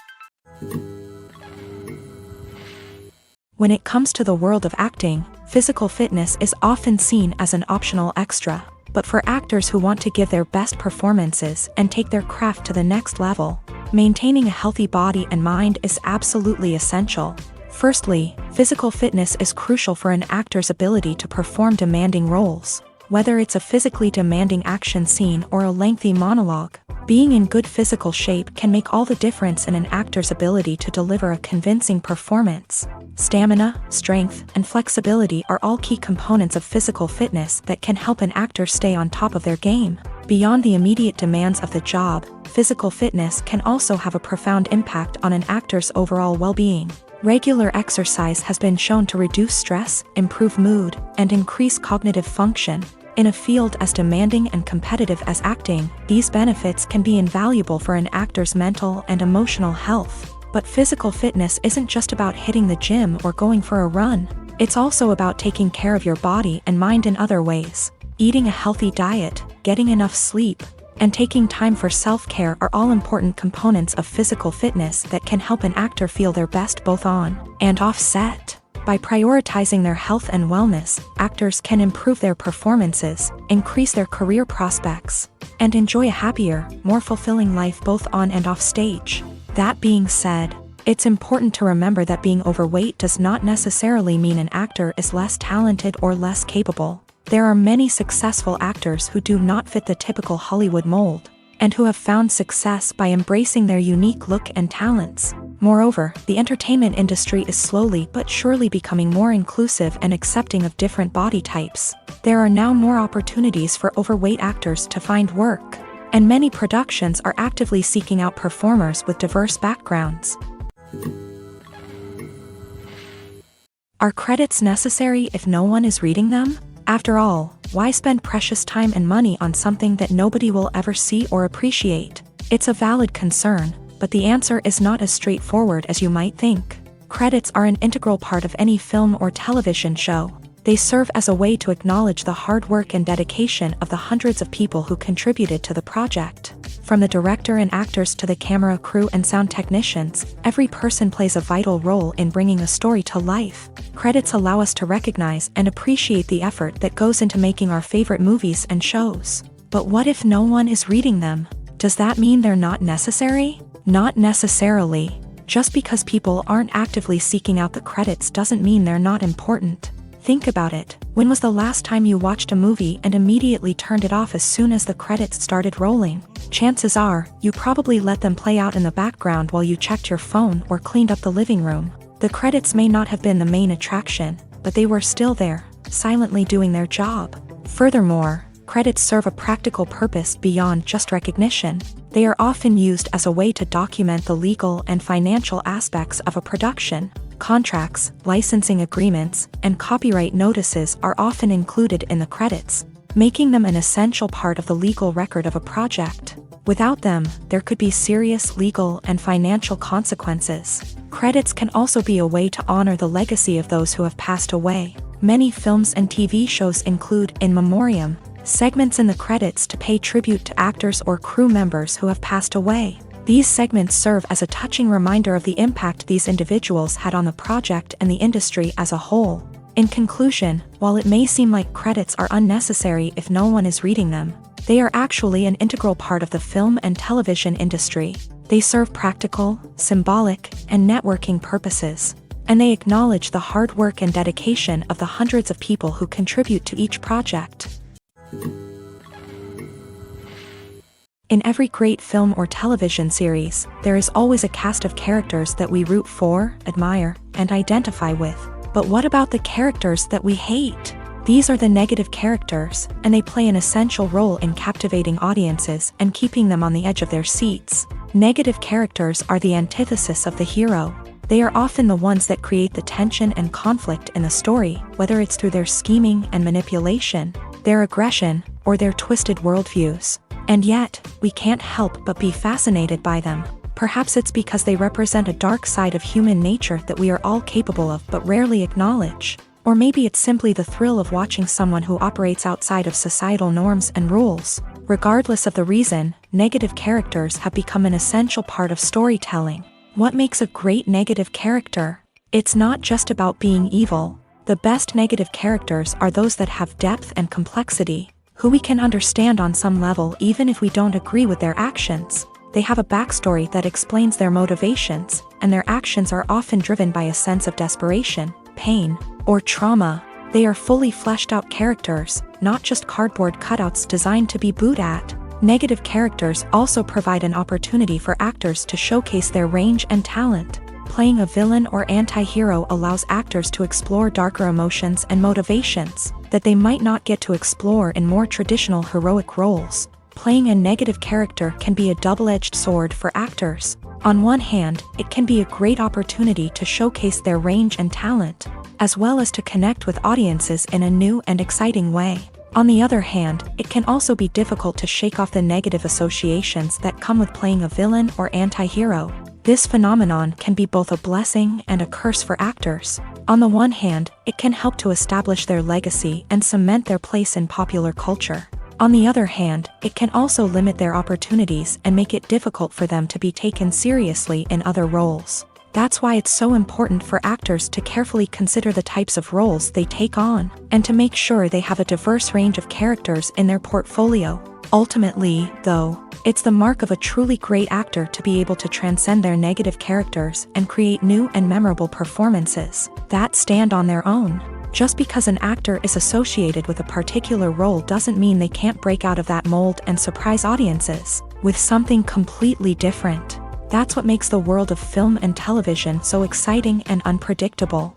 When it comes to the world of acting, physical fitness is often seen as an optional extra. But for actors who want to give their best performances and take their craft to the next level, maintaining a healthy body and mind is absolutely essential. Firstly, physical fitness is crucial for an actor's ability to perform demanding roles. Whether it's a physically demanding action scene or a lengthy monologue, being in good physical shape can make all the difference in an actor's ability to deliver a convincing performance. Stamina, strength, and flexibility are all key components of physical fitness that can help an actor stay on top of their game. Beyond the immediate demands of the job, physical fitness can also have a profound impact on an actor's overall well-being. Regular exercise has been shown to reduce stress, improve mood, and increase cognitive function. In a field as demanding and competitive as acting, these benefits can be invaluable for an actor's mental and emotional health. But physical fitness isn't just about hitting the gym or going for a run. It's also about taking care of your body and mind in other ways. Eating a healthy diet, getting enough sleep, and taking time for self-care are all important components of physical fitness that can help an actor feel their best both on and off set. By prioritizing their health and wellness, actors can improve their performances, increase their career prospects, and enjoy a happier, more fulfilling life both on and off stage. That being said, it's important to remember that being overweight does not necessarily mean an actor is less talented or less capable. There are many successful actors who do not fit the typical Hollywood mold, and who have found success by embracing their unique look and talents. Moreover, the entertainment industry is slowly but surely becoming more inclusive and accepting of different body types. There are now more opportunities for overweight actors to find work, and many productions are actively seeking out performers with diverse backgrounds. Are credits necessary if no one is reading them? After all, why spend precious time and money on something that nobody will ever see or appreciate? It's a valid concern, but the answer is not as straightforward as you might think. Credits are an integral part of any film or television show. They serve as a way to acknowledge the hard work and dedication of the hundreds of people who contributed to the project. From the director and actors to the camera crew and sound technicians, every person plays a vital role in bringing a story to life. Credits allow us to recognize and appreciate the effort that goes into making our favorite movies and shows. But what if no one is reading them? Does that mean they're not necessary? Not necessarily. Just because people aren't actively seeking out the credits doesn't mean they're not important. Think about it. When was the last time you watched a movie and immediately turned it off as soon as the credits started rolling? Chances are, you probably let them play out in the background while you checked your phone or cleaned up the living room. The credits may not have been the main attraction, but they were still there, silently doing their job. Furthermore, credits serve a practical purpose beyond just recognition. They are often used as a way to document the legal and financial aspects of a production. Contracts, licensing agreements, and copyright notices are often included in the credits, making them an essential part of the legal record of a project. Without them, there could be serious legal and financial consequences. Credits can also be a way to honor the legacy of those who have passed away. Many films and TV shows include in memoriam segments in the credits to pay tribute to actors or crew members who have passed away. These segments serve as a touching reminder of the impact these individuals had on the project and the industry as a whole. In conclusion, while it may seem like credits are unnecessary if no one is reading them, they are actually an integral part of the film and television industry. They serve practical, symbolic, and networking purposes, and they acknowledge the hard work and dedication of the hundreds of people who contribute to each project. In every great film or television series, there is always a cast of characters that we root for, admire, and identify with. But what about the characters that we hate? These are the negative characters, and they play an essential role in captivating audiences and keeping them on the edge of their seats. Negative characters are the antithesis of the hero. They are often the ones that create the tension and conflict in the story, whether it's through their scheming and manipulation, their aggression, or their twisted worldviews. And yet, we can't help but be fascinated by them. Perhaps it's because they represent a dark side of human nature that we are all capable of but rarely acknowledge. Or maybe it's simply the thrill of watching someone who operates outside of societal norms and rules. Regardless of the reason, negative characters have become an essential part of storytelling. What makes a great negative character? It's not just about being evil. The best negative characters are those that have depth and complexity, who we can understand on some level even if we don't agree with their actions. They have a backstory that explains their motivations, and their actions are often driven by a sense of desperation, pain, or trauma. They are fully fleshed out characters, not just cardboard cutouts designed to be booed at. Negative characters also provide an opportunity for actors to showcase their range and talent. Playing a villain or anti-hero allows actors to explore darker emotions and motivations that they might not get to explore in more traditional heroic roles. Playing a negative character can be a double-edged sword for actors. On one hand, it can be a great opportunity to showcase their range and talent, as well as to connect with audiences in a new and exciting way. On the other hand, it can also be difficult to shake off the negative associations that come with playing a villain or anti-hero. This phenomenon can be both a blessing and a curse for actors. On the one hand, it can help to establish their legacy and cement their place in popular culture. On the other hand, it can also limit their opportunities and make it difficult for them to be taken seriously in other roles. That's why it's so important for actors to carefully consider the types of roles they take on, and to make sure they have a diverse range of characters in their portfolio. Ultimately, though, it's the mark of a truly great actor to be able to transcend their negative characters and create new and memorable performances that stand on their own. Just because an actor is associated with a particular role doesn't mean they can't break out of that mold and surprise audiences with something completely different. That's what makes the world of film and television so exciting and unpredictable.